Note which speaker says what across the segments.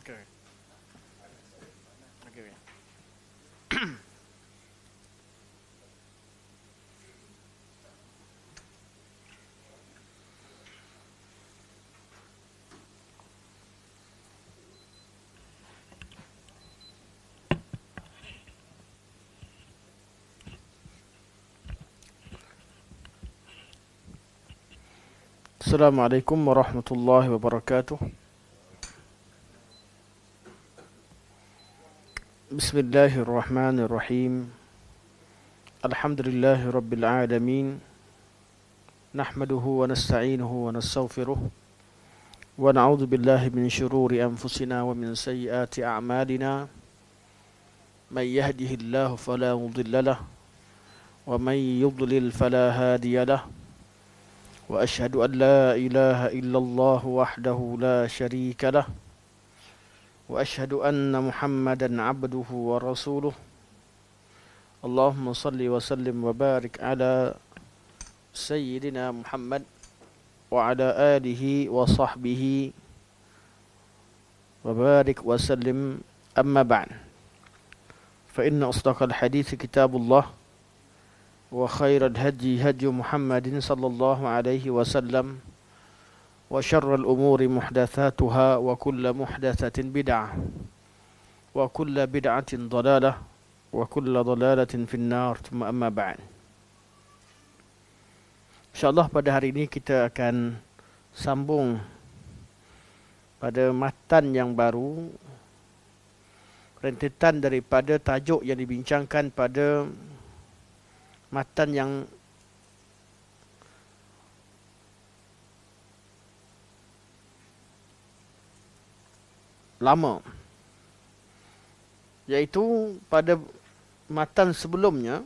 Speaker 1: Okey. Okey. Assalamualaikum warahmatullahi wabarakatuh. Bismillahirrahmanirrahim. Alhamdulillahi rabbil alamin. Nahmaduhu wa nasta'inuhu wa nastaghfiruh. Wa na'udzu billahi min shururi anfusina wa min sayyiati a'malina. Man yahdihillahu fala mudilla lahu wa man yudlil fala hadiya lahu. وأشهد أن لا إله إلا الله وحده لا شريك له وأشهد أن محمدا عبده ورسوله اللهم صل وسلم وبارك على سيدنا محمد وعلى آله وصحبه وبارك وسلم أما بعد فإن أصدق الحديث كتاب الله وخير الهدي هدي محمد صلى الله عليه وسلم وشر الأمور محدثاتها وكل محدثة بدعة وكل بدعة ضلالة وكل ضلالة في النار ثم أما بعد. InsyaAllah pada hari ini kita akan sambung pada matan yang baru, rentetan daripada tajuk yang dibincangkan pada matan yang lama, iaitu pada matan sebelumnya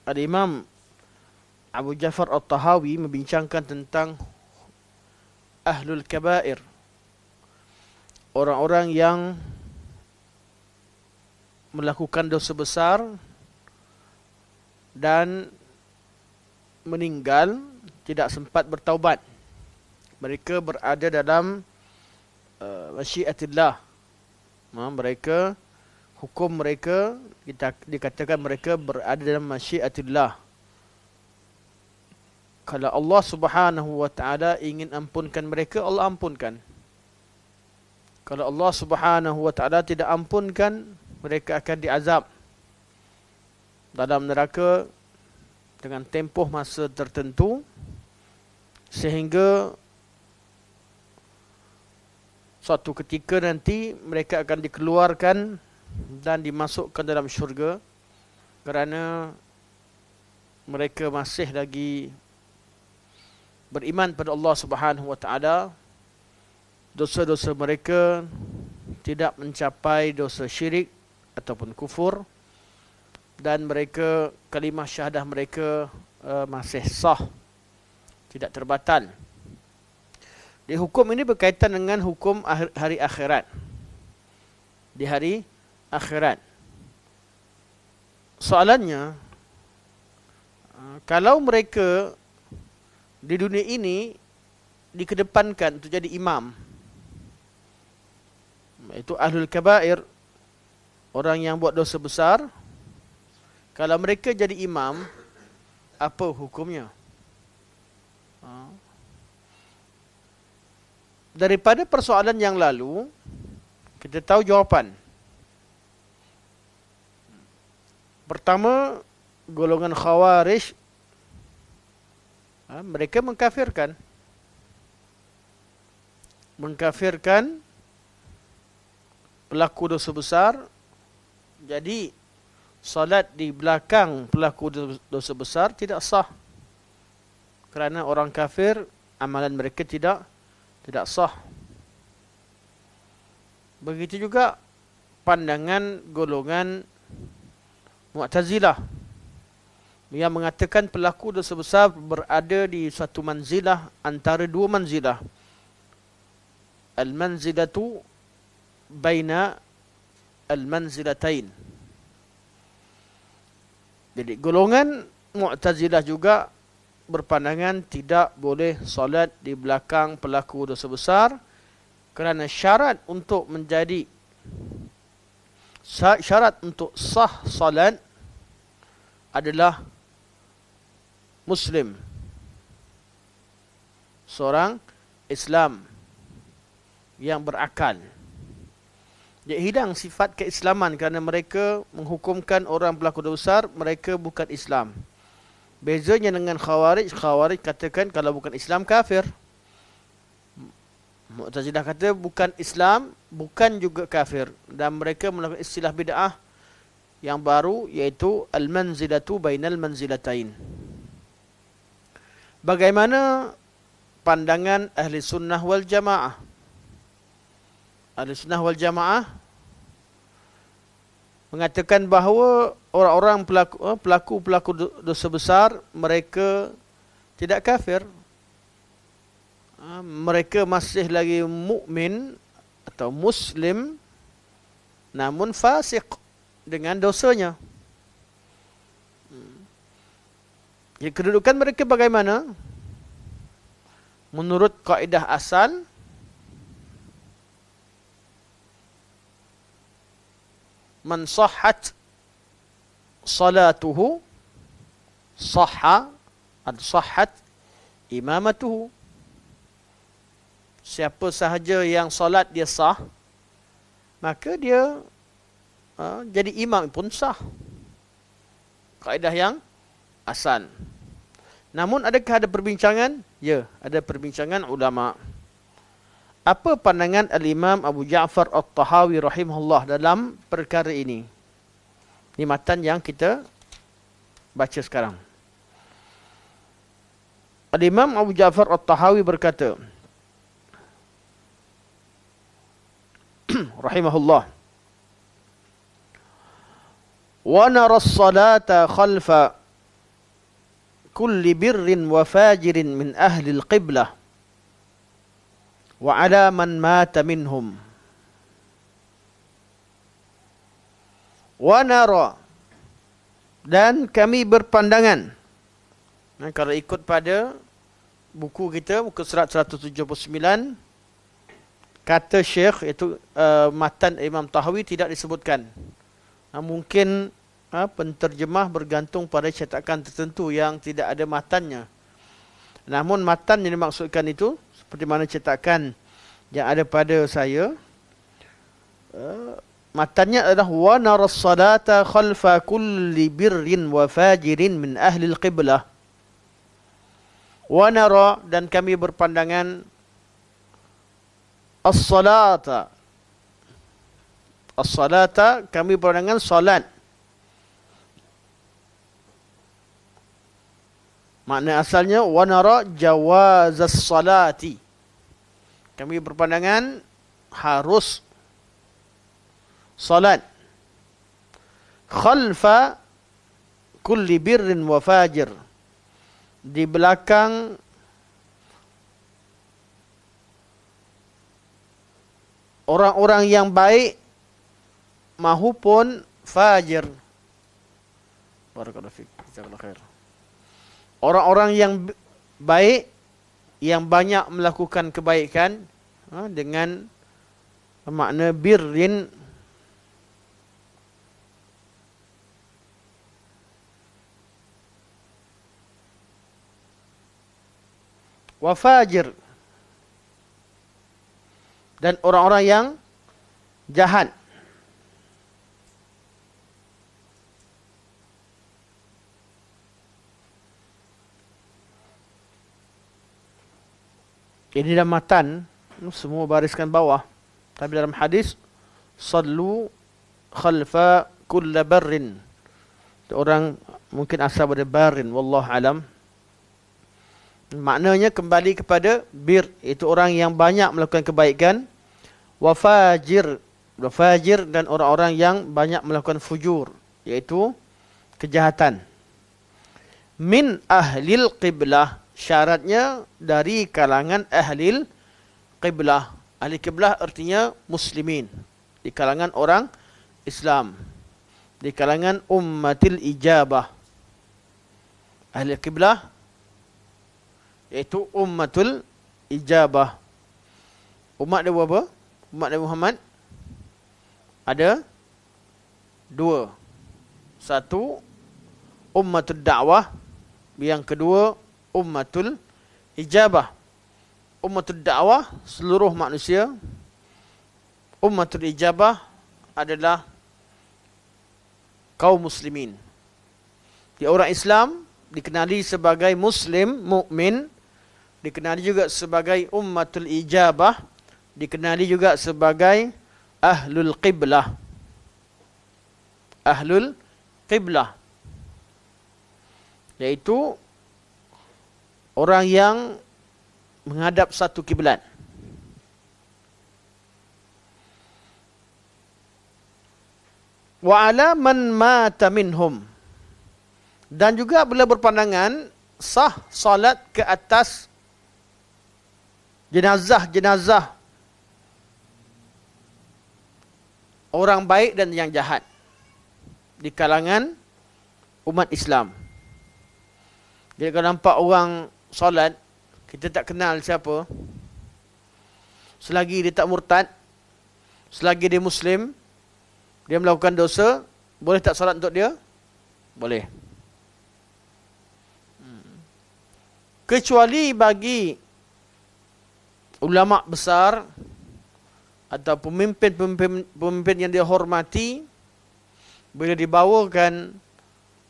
Speaker 1: Al-Imam Abu Ja'far At-Tahawi membincangkan tentang Ahlul Kabair, orang-orang yang melakukan dosa besar dan meninggal tidak sempat bertaubat. Mereka berada dalam masyiatillah. Mereka, hukum mereka, kita dikatakan mereka berada dalam masyiatillah. Kalau Allah Subhanahu wa taala ingin ampunkan mereka, Allah ampunkan. Kalau Allah Subhanahu wa taala tidak ampunkan, mereka akan diazab dalam neraka dengan tempoh masa tertentu sehingga suatu ketika nanti mereka akan dikeluarkan dan dimasukkan dalam syurga kerana mereka masih lagi beriman pada Allah Subhanahu wa taala. Dosa-dosa mereka tidak mencapai dosa syirik ataupun kufur, dan mereka, kalimah syahadah mereka masih sah, tidak terbatal. Di hukum ini berkaitan dengan hukum hari akhirat. Di hari akhirat, soalannya, kalau mereka di dunia ini dikedepankan untuk jadi imam, itu Ahlul Kabair, orang yang buat dosa besar, kalau mereka jadi imam, apa hukumnya? Daripada persoalan yang lalu, kita tahu jawapan. Pertama, golongan Khawarij, mereka mengkafirkan pelaku dosa besar. Jadi salat di belakang pelaku dosa besar tidak sah, kerana orang kafir amalan mereka tidak sah. Begitu juga pandangan golongan Mu'tazilah yang mengatakan pelaku dosa besar berada di suatu manzilah antara dua manzilah, al-manzilatu baina al-manzilatain. Jadi golongan Mu'tazilah juga berpandangan tidak boleh solat di belakang pelaku dosa besar Kerana syarat untuk menjadi syarat untuk sah salat adalah Muslim, seorang Islam yang berakal. Dia hilang sifat keislaman kerana mereka menghukumkan orang pelaku dosa besar, mereka bukan Islam. Bezanya dengan Khawarij, Khawarij katakan kalau bukan Islam kafir. Mu'tazilah kata bukan Islam, bukan juga kafir. Dan mereka melakukan istilah bid'ah yang baru, iaitu al-manzilatu bainal manzilatain. Bagaimana pandangan ahli sunnah wal jamaah? Ahli sunnah wal jamaah mengatakan bahawa orang-orang pelaku dosa besar, mereka tidak kafir. Mereka masih lagi mukmin atau Muslim, namun fasik dengan dosanya. Jadi kedudukan mereka bagaimana? Menurut kaedah asal, man sahhat salatuhu sahha sahhat imamatuhu. Siapa sahaja yang solat dia sah, maka dia jadi imam pun sah. Kaedah yang asal. Namun adakah ada perbincangan? Ya, ada perbincangan ulama. Apa pandangan Al-Imam Abu Ja'far At-Tahawi rahimahullah dalam perkara ini? Ini matan yang kita baca sekarang. Al-Imam Abu Ja'far At-Tahawi berkata, rahimahullah, wa nara as-salata khalfa kulli birrin wa fajirin min ahli al-qiblah wa ala man mata minhum. Wa nara, dan kami berpandangan. Kalau ikut pada buku kita, muka surat 179, kata Syekh, iaitu matan Imam Tahawi tidak disebutkan. Mungkin penterjemah bergantung pada cetakan tertentu yang tidak ada matannya. Namun matan yang dimaksudkan itu, seperti mana cetakan yang ada pada saya, matannya adalah wa naras salata khalfa kulli birrin wa fajirin min ahli al-qiblah. Wa nara, dan kami berpandangan, as-salata, as-salata, kami berpandangan salat. Makna asalnya wa nara jawaz as-salati. Kami berpandangan harus salat khalfa kulli birrin wa fajir, di belakang orang-orang yang baik mahupun fajir. Barakallahu fiik, jazakallahu khair. Orang-orang yang baik, yang banyak melakukan kebaikan, dengan makna birrin, wa fajir, dan orang-orang yang jahat. Ini dalam matan, semua bariskan bawah. Tapi dalam hadis, sallu khalfa kulla barrin. Orang mungkin asal pada barin, wallahu alam. Maknanya kembali kepada bir, itu orang yang banyak melakukan kebaikan. Wa fajir, dan orang-orang yang banyak melakukan fujur, iaitu kejahatan. Min ahlil qiblah, syaratnya dari kalangan ahlil qiblah. Ahli qiblah artinya muslimin, di kalangan orang Islam, di kalangan ummatil ijabah. Ahli qiblah iaitu ummatul ijabah. Umat dia apa? umat Nabi Muhammad ada dua. Satu, ummatul da'wah. Yang kedua, ummatul ijabah. Ummatul da'wah, seluruh manusia. Ummatul ijabah adalah kaum muslimin. Di orang Islam dikenali sebagai muslim, mukmin, dikenali juga sebagai ummatul ijabah, dikenali juga sebagai ahlul qiblah. Ahlul qiblah, yaitu orang yang menghadap satu kiblat. Wa ala man mata minhum, dan juga bila berpandangan sah salat ke atas jenazah-jenazah orang baik dan yang jahat di kalangan umat Islam. Jadi kalau nampak orang solat, kita tak kenal siapa, selagi dia tak murtad, selagi dia Muslim, dia melakukan dosa, boleh tak solat untuk dia? Boleh. Kecuali bagi ulama besar atau pemimpin yang dia hormati, bila dibawakan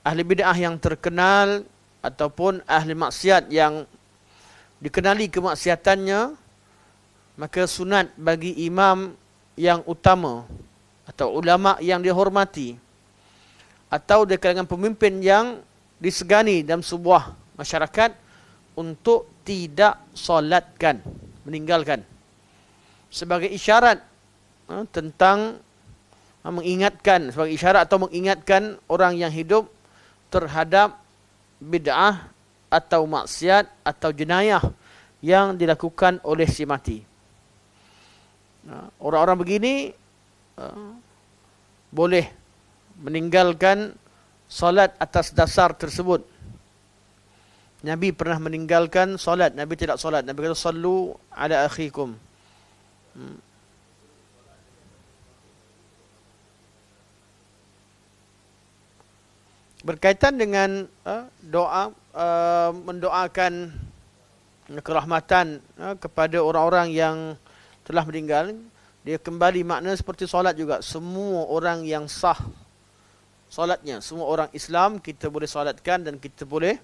Speaker 1: ahli bid'ah yang terkenal ataupun ahli maksiat yang dikenali kemaksiatannya, maka sunat bagi imam yang utama atau ulama yang dihormati atau di kalangan pemimpin yang disegani dalam sebuah masyarakat untuk tidak solatkan, meninggalkan, sebagai isyarat tentang mengingatkan, sebagai isyarat atau mengingatkan orang yang hidup terhadap bid'ah atau maksiat atau jenayah yang dilakukan oleh si mati. Orang-orang begini boleh meninggalkan solat atas dasar tersebut. Nabi pernah meninggalkan solat, Nabi tidak solat. Nabi kata sallu ala akhikum. Berkaitan dengan doa, mendoakan kerahmatan kepada orang-orang yang telah meninggal, dia kembali makna seperti solat juga. Semua orang yang sah solatnya, semua orang Islam kita boleh solatkan dan kita boleh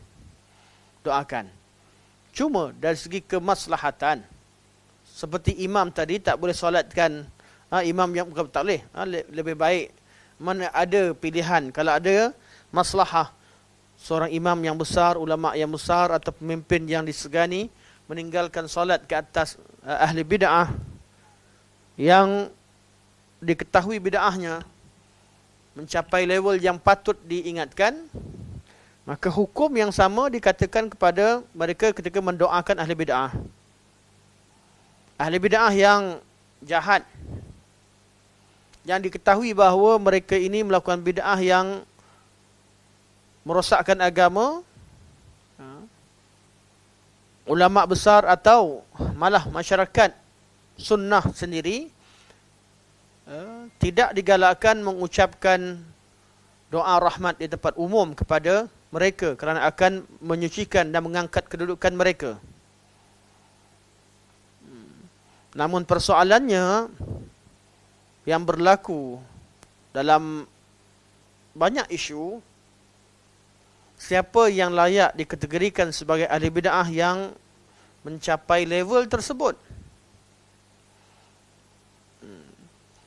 Speaker 1: doakan. Cuma dari segi kemaslahatan, seperti imam tadi tak boleh solatkan imam yang bukan, tak boleh. Lebih baik mana ada pilihan, kalau ada maslahah seorang imam yang besar, ulama yang besar atau pemimpin yang disegani meninggalkan solat ke atas ahli bid'ah yang diketahui bid'ahnya mencapai level yang patut diingatkan, maka hukum yang sama dikatakan kepada mereka ketika mendoakan ahli bid'ah. Ahli bid'ah yang jahat, yang diketahui bahawa mereka ini melakukan bid'ah yang merosakkan agama, ulama besar atau malah masyarakat sunnah sendiri tidak digalakkan mengucapkan doa rahmat di tempat umum kepada mereka kerana akan menyucikan dan mengangkat kedudukan mereka. Namun persoalannya yang berlaku dalam banyak isu, siapa yang layak dikategorikan sebagai ahli bid'ah yang mencapai level tersebut?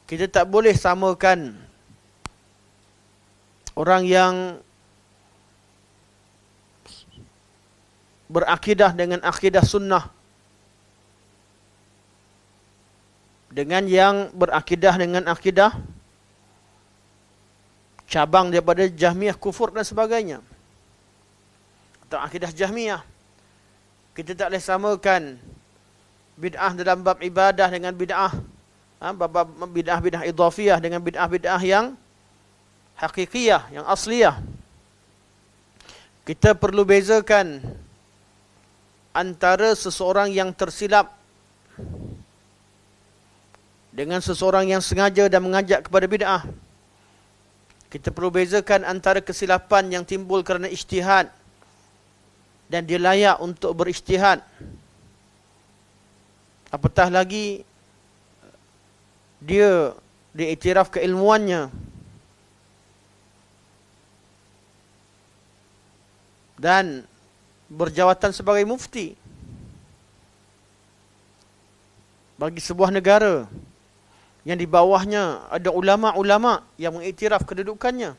Speaker 1: Kita tak boleh samakan orang yang berakidah dengan akidah sunnah dengan yang berakidah dengan akidah cabang daripada Jahmiyah kufur dan sebagainya, atau akidah Jahmiyah. Kita tak boleh samakan bid'ah dalam bab ibadah dengan bid'ah bid'ah idhafiyah dengan bid'ah yang hakikiyah, yang asliyah. Kita perlu bezakan antara seseorang yang tersilap dengan seseorang yang sengaja dan mengajak kepada bid'ah. Kita perlu bezakan antara kesilapan yang timbul kerana ijtihad dan dia layak untuk berijtihad. Apatah lagi dia diiktiraf keilmuannya dan berjawatan sebagai mufti bagi sebuah negara yang di bawahnya ada ulama-ulama yang mengiktiraf kedudukannya.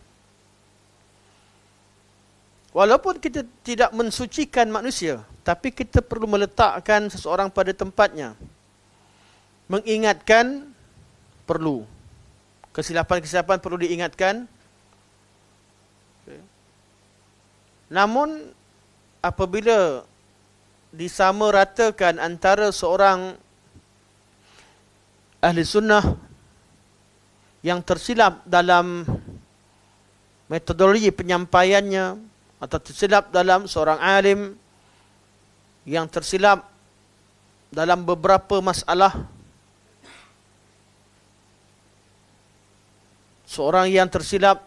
Speaker 1: Walaupun kita tidak mensucikan manusia, tapi kita perlu meletakkan seseorang pada tempatnya. Mengingatkan perlu. Kesilapan-kesilapan perlu diingatkan. Namun apabila disamaratakan antara seorang ahli sunnah yang tersilap dalam metodologi penyampaiannya, atau tersilap dalam seorang alim yang tersilap dalam beberapa masalah, seorang yang tersilap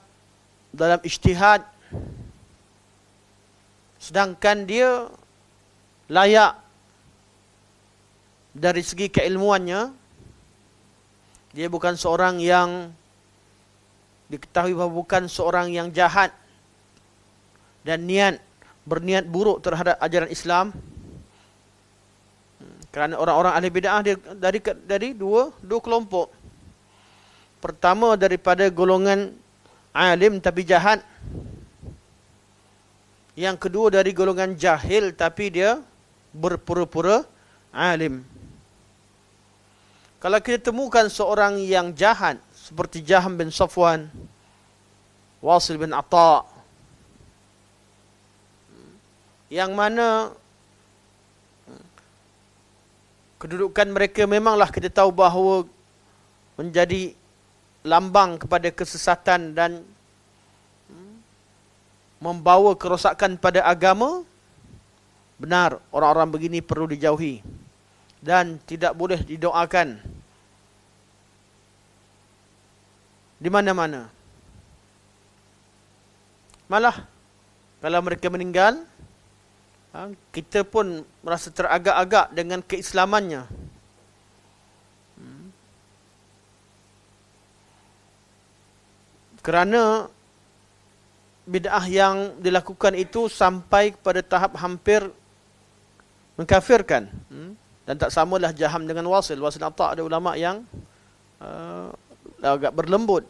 Speaker 1: dalam ijtihad, sedangkan dia layak dari segi keilmuannya, dia bukan seorang yang diketahui bahawa bukan seorang yang jahat dan berniat buruk terhadap ajaran Islam. Kerana orang-orang ahli bid'ah dia dari dua kelompok. Pertama, daripada golongan alim tapi jahat. Yang kedua, dari golongan jahil tapi dia berpura-pura alim. Kalau kita temukan seorang yang jahat seperti Jaham bin Safwan, Wasil bin Atta', yang mana kedudukan mereka memanglah kita tahu bahawa menjadi lambang kepada kesesatan dan membawa kerosakan pada agama, benar, orang-orang begini perlu dijauhi dan tidak boleh didoakan di mana-mana. Malah kalau mereka meninggal, kita pun merasa teragak-agak dengan keislamannya. Kerana bid'ah yang dilakukan itu sampai kepada tahap hampir mengkafirkan. Dan tak samalah Jaham dengan Wasil. Wasil Atta' ada ulama yang agak berlembut.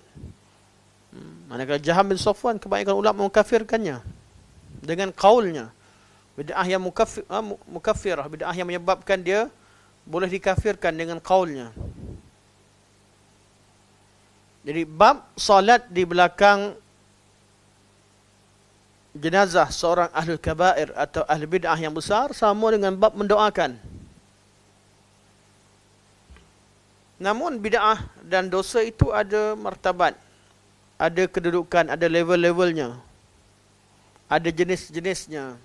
Speaker 1: Manakala Jaham bin Safwan, kebanyakan ulama mengkafirkannya dengan qaulnya. Bid'ah yang mukaffirah, bid'ah yang menyebabkan dia boleh dikafirkan dengan qaulnya. Jadi bab salat di belakang jenazah seorang ahli kabair atau ahli bid'ah yang besar sama dengan bab mendoakan. Namun bid'ah dan dosa itu ada martabat, ada kedudukan, ada level-levelnya, ada jenis-jenisnya.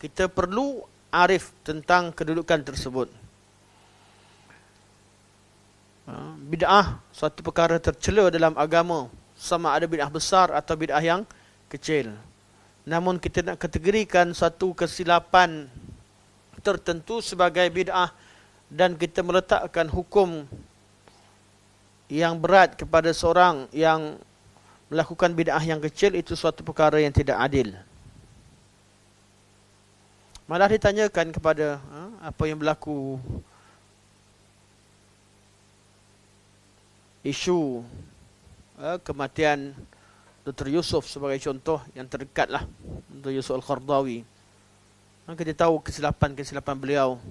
Speaker 1: Kita perlu arif tentang kedudukan tersebut. Bid'ah suatu perkara tercela dalam agama, sama ada bid'ah besar atau bid'ah yang kecil. Namun kita nak kategorikan satu kesilapan tertentu sebagai bid'ah dan kita meletakkan hukum yang berat kepada seorang yang melakukan bid'ah yang kecil, itu suatu perkara yang tidak adil. Malah ditanyakan kepada apa yang berlaku isu kematian Dr. Yusuf sebagai contoh yang terdekatlah, Dr. Yusuf Al-Qardawi. Kita tahu kesilapan beliau.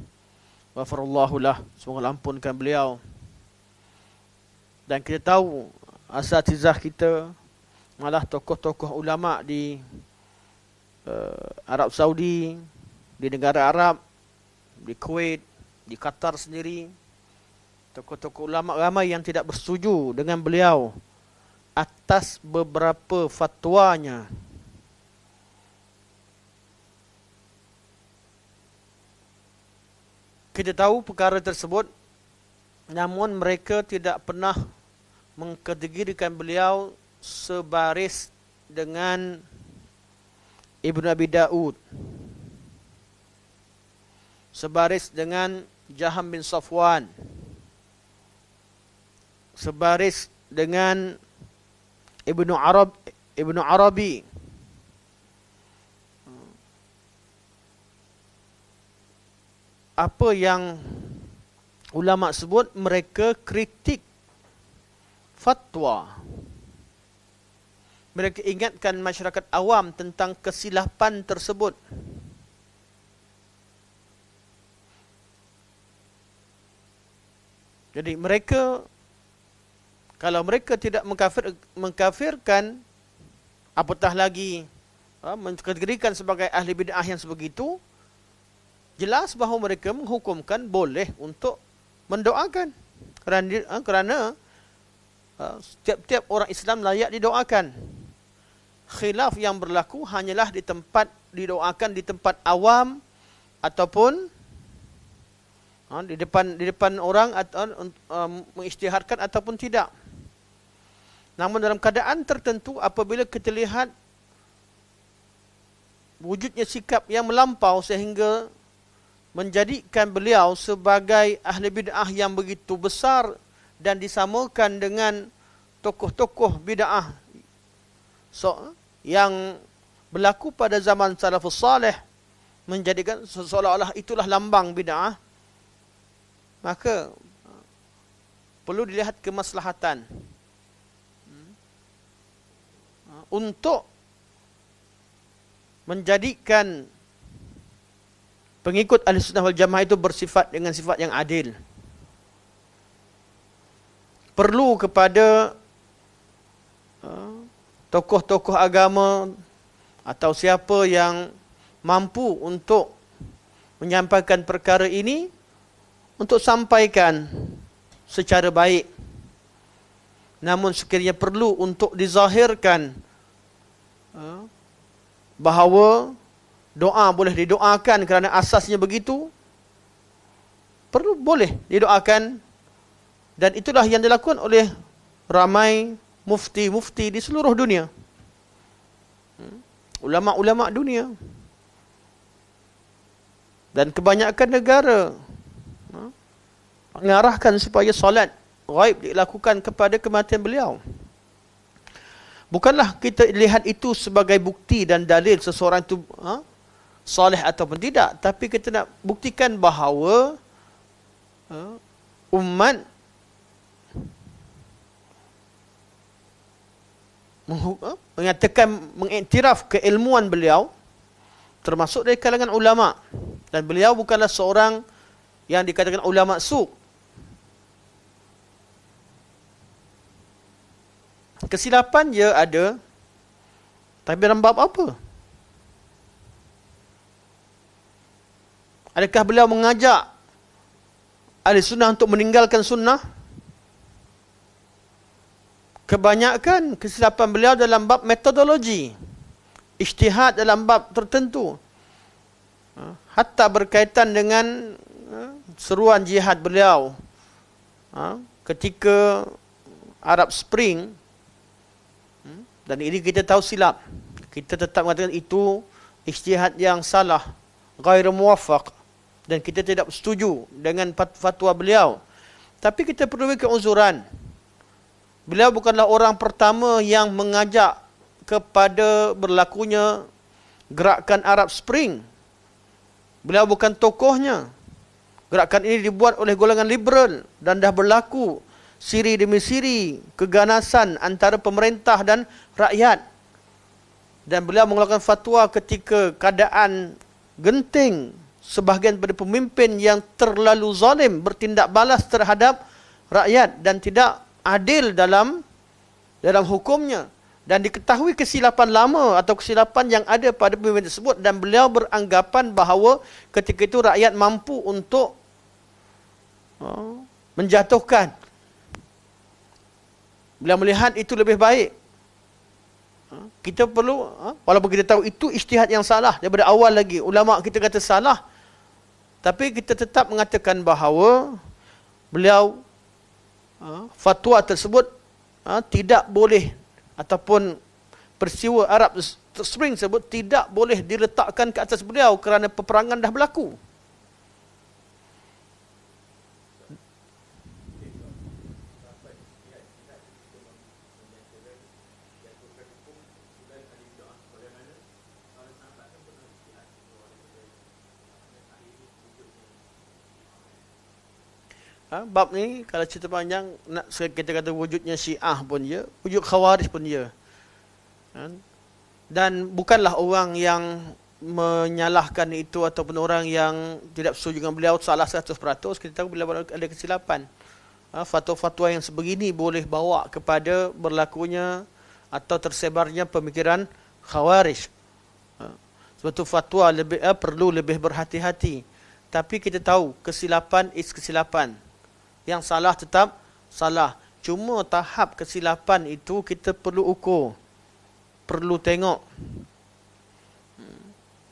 Speaker 1: Ghafarallahu lah, semoga ampunkan beliau. Dan kita tahu asatizah kita, malah tokoh-tokoh ulama di Arab Saudi, di negara Arab, di Kuwait, di Qatar sendiri, tokoh-tokoh ulama ramai yang tidak bersetuju dengan beliau atas beberapa fatwanya. Kita tahu perkara tersebut namun mereka tidak pernah mengkategorikan beliau sebaris dengan Ibnu Abi Daud, sebaris dengan Jaham bin Safwan, sebaris dengan Ibnu Arabi. Apa yang ulama sebut, mereka kritik fatwa. Mereka ingatkan masyarakat awam tentang kesilapan tersebut. Jadi mereka, kalau mereka tidak mengkafirkan, apatah lagi mengkategorikan sebagai ahli bid'ah yang sebegitu, jelas bahawa mereka menghukumkan boleh untuk mendoakan. Kerana setiap orang Islam layak didoakan. Khilaf yang berlaku hanyalah didoakan di tempat awam ataupun di depan orang, atau mengisytiharkan ataupun tidak. Namun dalam keadaan tertentu, apabila kita lihat wujudnya sikap yang melampau sehingga menjadikan beliau sebagai ahli bid'ah yang begitu besar dan disamakan dengan tokoh-tokoh bid'ah yang berlaku pada zaman salafus salih, menjadikan seolah-olah itulah lambang bid'ah, maka perlu dilihat kemaslahatan untuk menjadikan pengikut Ahlussunnah wal Jamaah itu bersifat dengan sifat yang adil. Perlu kepada tokoh-tokoh agama atau siapa yang mampu untuk menyampaikan perkara ini, untuk sampaikan secara baik. Namun sekiranya perlu untuk dizahirkan bahawa doa boleh didoakan kerana asasnya begitu, boleh didoakan. Dan itulah yang dilakukan oleh ramai mufti-mufti di seluruh dunia, ulama-ulama dunia, dan kebanyakan negara mengarahkan supaya solat ghaib dilakukan kepada kematian beliau. Bukanlah kita lihat itu sebagai bukti dan dalil seseorang itu soleh ataupun tidak, tapi kita nak buktikan bahawa umat mengatakan, mengiktiraf keilmuan beliau, termasuk dari kalangan ulama. Dan beliau bukanlah seorang yang dikatakan ulama su'. Kesilapan dia ada, tapi dalam bab apa? Adakah beliau mengajak ahli sunnah untuk meninggalkan sunnah? Kebanyakan kesilapan beliau dalam bab metodologi, ijtihad dalam bab tertentu, hatta berkaitan dengan seruan jihad beliau ketika Arab Spring. Dan ini kita tahu silap. Kita tetap mengatakan itu ijtihad yang salah, ghair muwaffaq, dan kita tidak setuju dengan fatwa beliau. Tapi kita perlu beri keuzuran. Beliau bukanlah orang pertama yang mengajak kepada berlakunya gerakan Arab Spring. Beliau bukan tokohnya. Gerakan ini dibuat oleh golongan liberal dan dah berlaku siri demi siri keganasan antara pemerintah dan rakyat. Dan beliau mengeluarkan fatwa ketika keadaan genting, sebahagian daripada pemimpin yang terlalu zalim bertindak balas terhadap rakyat dan tidak adil dalam hukumnya. Dan diketahui kesilapan lama atau kesilapan yang ada pada pemimpin tersebut, dan beliau beranggapan bahawa ketika itu rakyat mampu untuk menjatuhkan. Beliau melihat itu lebih baik. Kita perlu, walaupun kita tahu itu ijtihad yang salah daripada awal lagi, ulama kita kata salah, tapi kita tetap mengatakan bahawa beliau fatwa tersebut tidak boleh, ataupun peristiwa Arab Spring tersebut tidak boleh diletakkan ke atas beliau kerana peperangan dah berlaku. Bab ni kalau cerita panjang, nak kita kata wujudnya Syiah pun dia, wujud Khawarij pun dia. Dan bukanlah orang yang menyalahkan itu ataupun orang yang tidak setuju dengan beliau salah 100%. Kita tahu bila ada kesilapan. Fatwa-fatwa yang sebegini boleh bawa kepada berlakunya atau tersebarnya pemikiran Khawarij. Sebab itu fatwa perlu lebih berhati-hati. Tapi kita tahu kesilapan is kesilapan. Yang salah tetap salah. Cuma tahap kesilapan itu kita perlu ukur. Perlu tengok.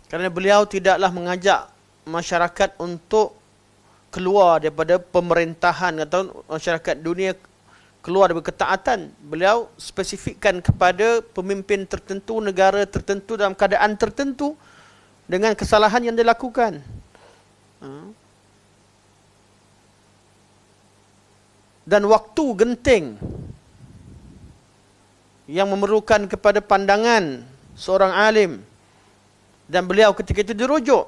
Speaker 1: Kerana beliau tidaklah mengajak masyarakat untuk keluar daripada pemerintahan atau masyarakat dunia keluar daripada ketaatan. Beliau spesifikkan kepada pemimpin tertentu, negara tertentu dalam keadaan tertentu dengan kesalahan yang dilakukan. Dan waktu genting yang memerlukan kepada pandangan seorang alim, dan beliau ketika itu dirujuk.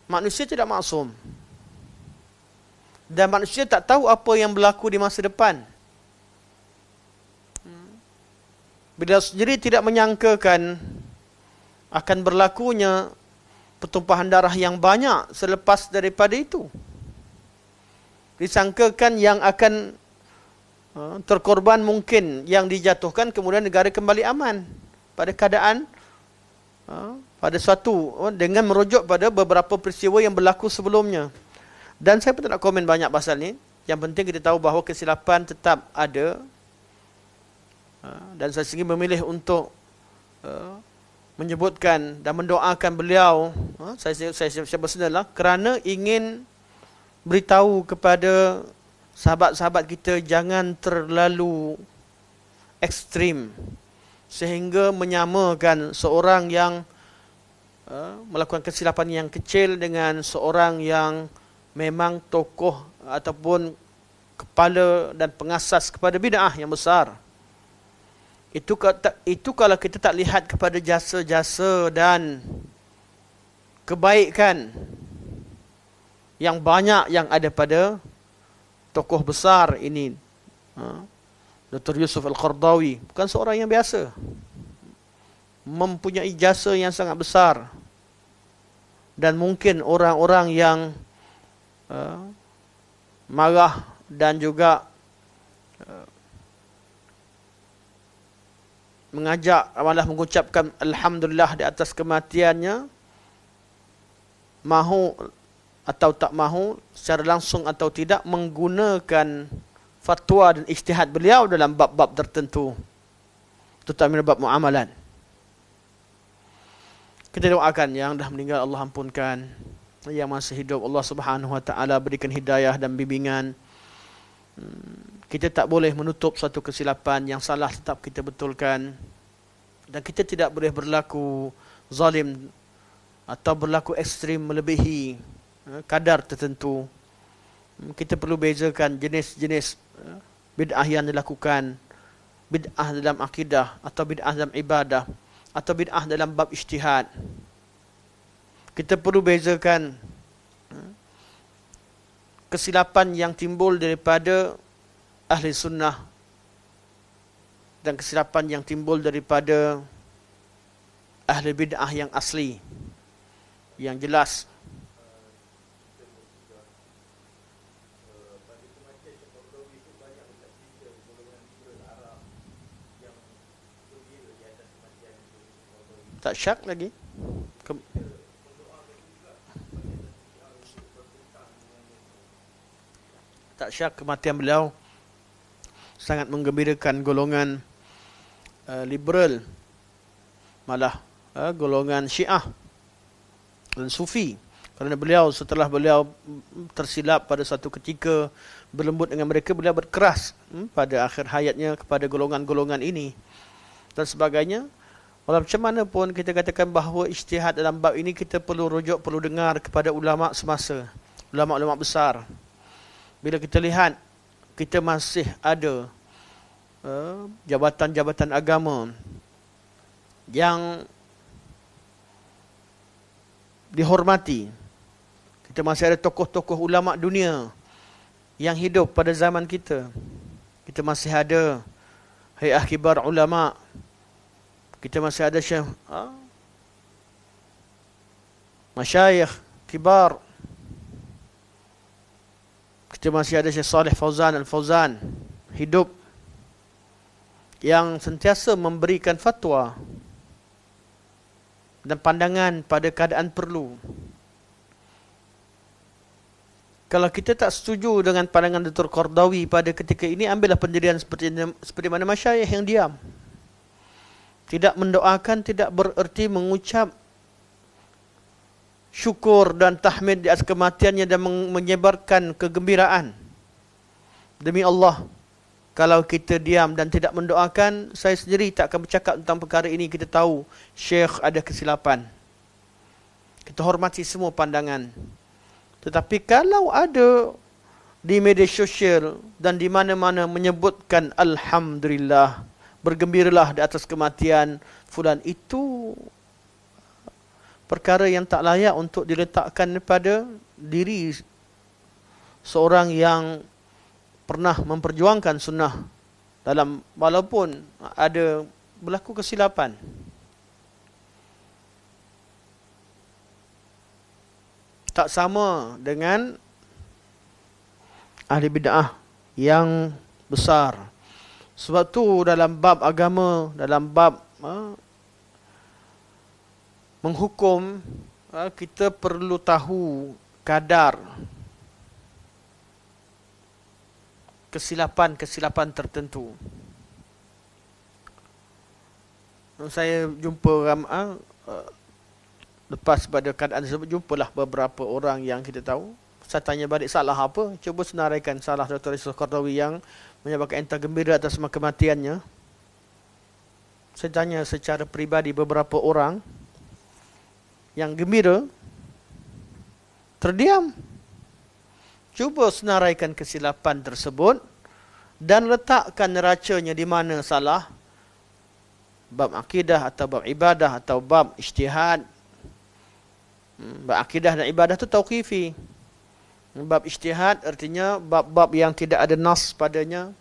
Speaker 1: Manusia tidak maksum, dan manusia tak tahu apa yang berlaku di masa depan. Beliau sendiri tidak menyangkakan akan berlakunya pertumpahan darah yang banyak selepas daripada itu. Disangkakan yang akan terkorban mungkin yang dijatuhkan, kemudian negara kembali aman pada keadaan pada suatu dengan merujuk pada beberapa peristiwa yang berlaku sebelumnya. Dan saya pun tak nak komen banyak pasal ni. Yang penting kita tahu bahawa kesilapan tetap ada, dan saya sendiri memilih untuk menyebutkan dan mendoakan beliau. Saya bersenalah kerana ingin beritahu kepada sahabat-sahabat kita jangan terlalu ekstrim sehingga menyamakan seorang yang melakukan kesilapan yang kecil dengan seorang yang memang tokoh ataupun kepala dan pengasas kepada bid'ah yang besar. Itu kalau kita tak lihat kepada jasa-jasa dan kebaikan yang banyak yang ada pada tokoh besar ini. Dr. Yusuf Al-Qaradawi bukan seorang yang biasa, mempunyai jasa yang sangat besar, dan mungkin orang-orang yang marah dan juga mengajak malah mengucapkan alhamdulillah di atas kematiannya, mahu atau tak mahu, secara langsung atau tidak, menggunakan fatwa dan ijtihad beliau dalam bab-bab tertentu, terutama bab muamalan. Kita doakan yang dah meninggal Allah ampunkan, yang masih hidup Allah Subhanahu Wa Taala berikan hidayah dan bimbingan. Kita tak boleh menutup suatu kesilapan, yang salah tetap kita betulkan, dan kita tidak boleh berlaku zalim atau berlaku ekstrim melebihi kadar tertentu. Kita perlu bezakan jenis-jenis bid'ah yang dilakukan, bid'ah dalam akidah atau bid'ah dalam ibadah atau bid'ah dalam bab ijtihad. Kita perlu bezakan kesilapan yang timbul daripada ahli sunnah dan kesilapan yang timbul daripada ahli bid'ah yang asli. Yang jelas tak syak lagi. Tak syak kematian beliau sangat menggembirakan golongan liberal, malah golongan Syiah dan Sufi. Kerana beliau setelah beliau tersilap pada satu ketika berlembut dengan mereka, beliau berkeras pada akhir hayatnya kepada golongan-golongan ini dan sebagainya. Walau macam mana pun kita katakan bahawa ijtihad dalam bab ini kita perlu rujuk, perlu dengar kepada ulama semasa, ulama-ulama besar. Bila kita lihat kita masih ada jabatan-jabatan agama yang dihormati, kita masih ada tokoh-tokoh ulama dunia yang hidup pada zaman kita. Kita masih ada Hay'ah Kibar Ulama, kita masih ada masyayikh kibar, kita masih ada Syekh Saleh Fauzan Al-Fauzan hidup yang sentiasa memberikan fatwa dan pandangan pada keadaan perlu. Kalau kita tak setuju dengan pandangan Dr. Qardawi pada ketika ini, ambillah pendirian seperti mana masyayikh yang diam. Tidak mendoakan tidak bererti mengucap syukur dan tahmid di atas kematiannya dan menyebarkan kegembiraan. Demi Allah, kalau kita diam dan tidak mendoakan, saya sendiri tak akan bercakap tentang perkara ini. Kita tahu Syekh ada kesilapan. Kita hormati semua pandangan. Tetapi kalau ada di media sosial dan di mana-mana menyebutkan Alhamdulillah, bergembiralah di atas kematian fulan, itu perkara yang tak layak untuk diletakkan pada diri seorang yang pernah memperjuangkan sunnah dalam, walaupun ada berlaku kesilapan. Tak sama dengan ahli bid'ah yang besar. Sebab tu dalam bab agama, dalam bab menghukum, kita perlu tahu kadar kesilapan-kesilapan tertentu. Saya jumpa lepas pada keadaan tersebut, jumpalah beberapa orang yang kita tahu. Saya tanya balik, salah apa? Cuba senaraikan salah Dr. Ismail Qardawi yang menyebabkan entah gembira atas kematiannya. Saya tanya secara peribadi beberapa orang yang gembira, terdiam. Cuba senaraikan kesilapan tersebut dan letakkan neracanya di mana salah. Bab akidah atau bab ibadah atau bab ijtihad. Bab akidah dan ibadah itu tauqifi. Bab ijtihad artinya bab-bab yang tidak ada nas padanya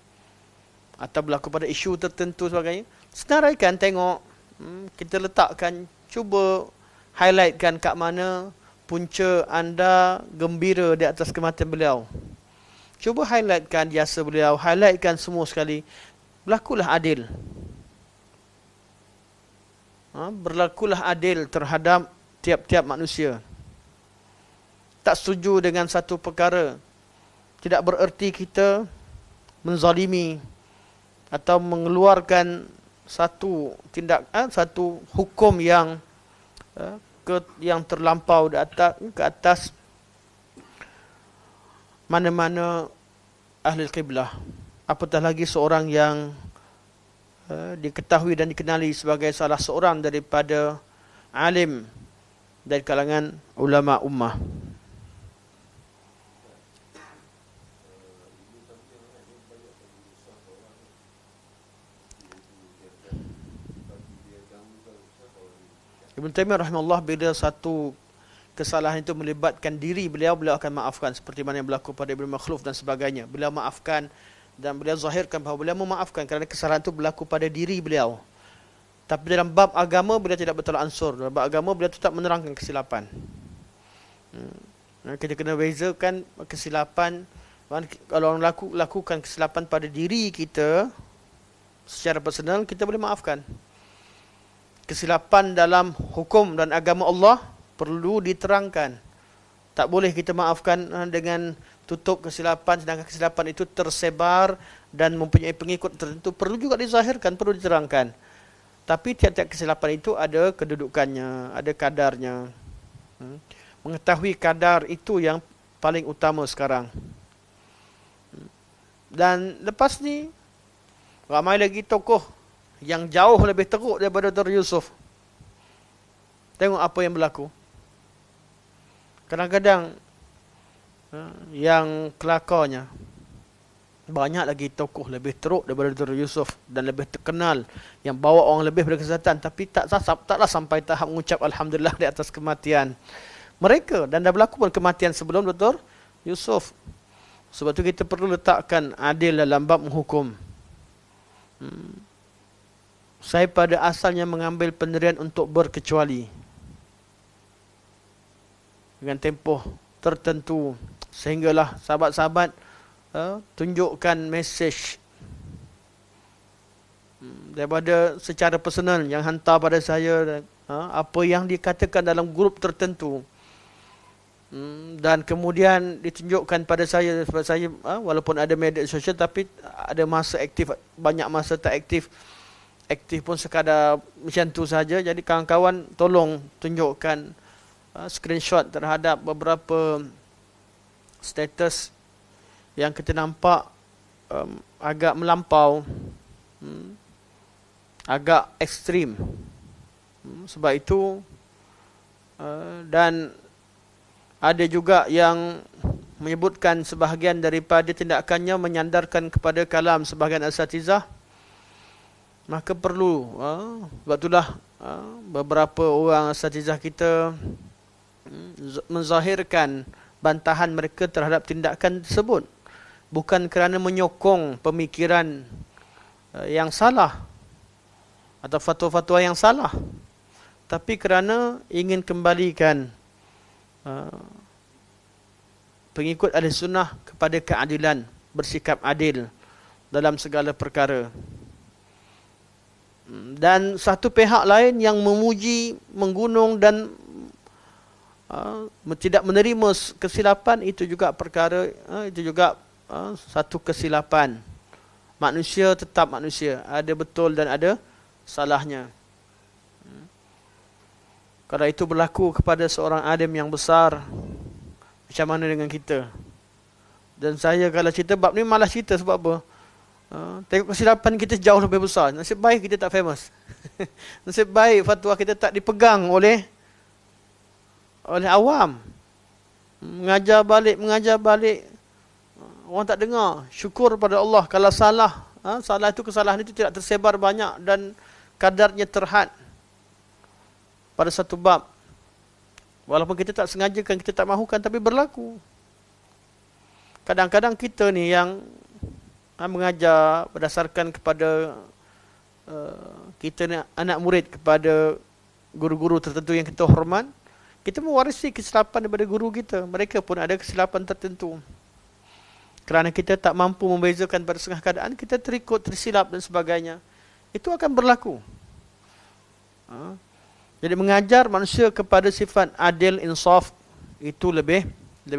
Speaker 1: atau berlaku pada isu tertentu sebagainya. Senaraikan, tengok, kita letakkan, cuba highlightkan kat mana punca anda gembira di atas kematian beliau. Cuba highlightkan jasa beliau, highlightkan semua sekali. Berlakulah adil. Berlakulah adil terhadap tiap-tiap manusia. Tak setuju dengan satu perkara tidak bererti kita menzalimi atau mengeluarkan satu tindakan, satu hukum yang terlampau ke atas mana-mana ahli qiblah. Apatah lagi seorang yang diketahui dan dikenali sebagai salah seorang daripada alim dari kalangan ulama ummah. Ibn Taimiyah rahimahullah, bila satu kesalahan itu melibatkan diri beliau, beliau akan maafkan, seperti mana yang berlaku pada Ibn Makhluf dan sebagainya. Beliau maafkan dan beliau zahirkan bahawa beliau memaafkan kerana kesalahan itu berlaku pada diri beliau. Tapi dalam bab agama beliau tidak bertolak ansur. Dalam bab agama beliau tetap menerangkan kesilapan. Kita kena bezakan kesilapan. Kalau orang lakukan kesilapan pada diri kita secara personal, kita boleh maafkan. Kesilapan dalam hukum dan agama Allah perlu diterangkan. Tak boleh kita maafkan dengan tutup kesilapan, sedangkan kesilapan itu tersebar dan mempunyai pengikut tertentu. Perlu juga dizahirkan, perlu diterangkan. Tapi tiap-tiap kesilapan itu ada kedudukannya, ada kadarnya. Mengetahui kadar itu yang paling utama sekarang. Dan lepas ni, ramai lagi tokoh yang jauh lebih teruk daripada Dr. Yusuf. Tengok apa yang berlaku. Kadang-kadang yang kelakarnya, banyak lagi tokoh lebih teruk daripada Dr. Yusuf dan lebih terkenal, yang bawa orang lebih pada kesesatan, tapi taklah sampai tahap mengucap Alhamdulillah di atas kematian mereka. Dan dah berlaku pun kematian sebelum Dr. Yusuf. Sebab tu kita perlu letakkan adil dalam bab menghukum. Saya pada asalnya mengambil pendirian untuk berkecuali dengan tempoh tertentu, sehinggalah sahabat-sahabat tunjukkan mesej daripada secara personal yang hantar pada saya, apa yang dikatakan dalam grup tertentu, dan kemudian ditunjukkan pada saya. Sebab saya walaupun ada media sosial, tapi ada masa aktif, banyak masa tak aktif. Aktif pun sekadar macam tu saja. Jadi kawan-kawan tolong tunjukkan screenshot terhadap beberapa status yang kita nampak agak melampau, agak ekstrim. Sebab itu dan ada juga yang menyebutkan sebahagian daripada tindakannya menyandarkan kepada kalam sebahagian asatizah. Maka perlu, sebab itulah beberapa orang asatizah kita menzahirkan bantahan mereka terhadap tindakan tersebut. Bukan kerana menyokong pemikiran yang salah atau fatwa-fatwa yang salah, tapi kerana ingin kembalikan pengikut ahli sunnah kepada keadilan, bersikap adil dalam segala perkara. Dan satu pihak lain yang memuji, menggunung dan tidak menerima kesilapan, itu juga perkara, itu juga satu kesilapan. Manusia tetap manusia, ada betul dan ada salahnya. Kalau itu berlaku kepada seorang alim yang besar, macam mana dengan kita? Dan saya kalau cerita bab ni malas cerita. Sebab apa? Tengok kesilapan kita jauh lebih besar. Nasib baik kita tak famous. Nasib baik fatwa kita tak dipegang oleh awam. Mengajar balik, orang tak dengar. Syukur pada Allah. Kalau salah, kesalahan itu tidak tersebar banyak dan kadarnya terhad pada satu bab. Walaupun kita tak sengajakan, kita tak mahukan, tapi berlaku. Kadang-kadang kita ni yang mengajar berdasarkan kepada kita ni anak murid kepada guru-guru tertentu yang kita hormat, kita mewarisi kesilapan daripada guru kita. Mereka pun ada kesilapan tertentu. Kerana kita tak mampu membezakan pada setengah keadaan, kita tersilap dan sebagainya. Itu akan berlaku. Jadi mengajar manusia kepada sifat adil, insaf, itu lebih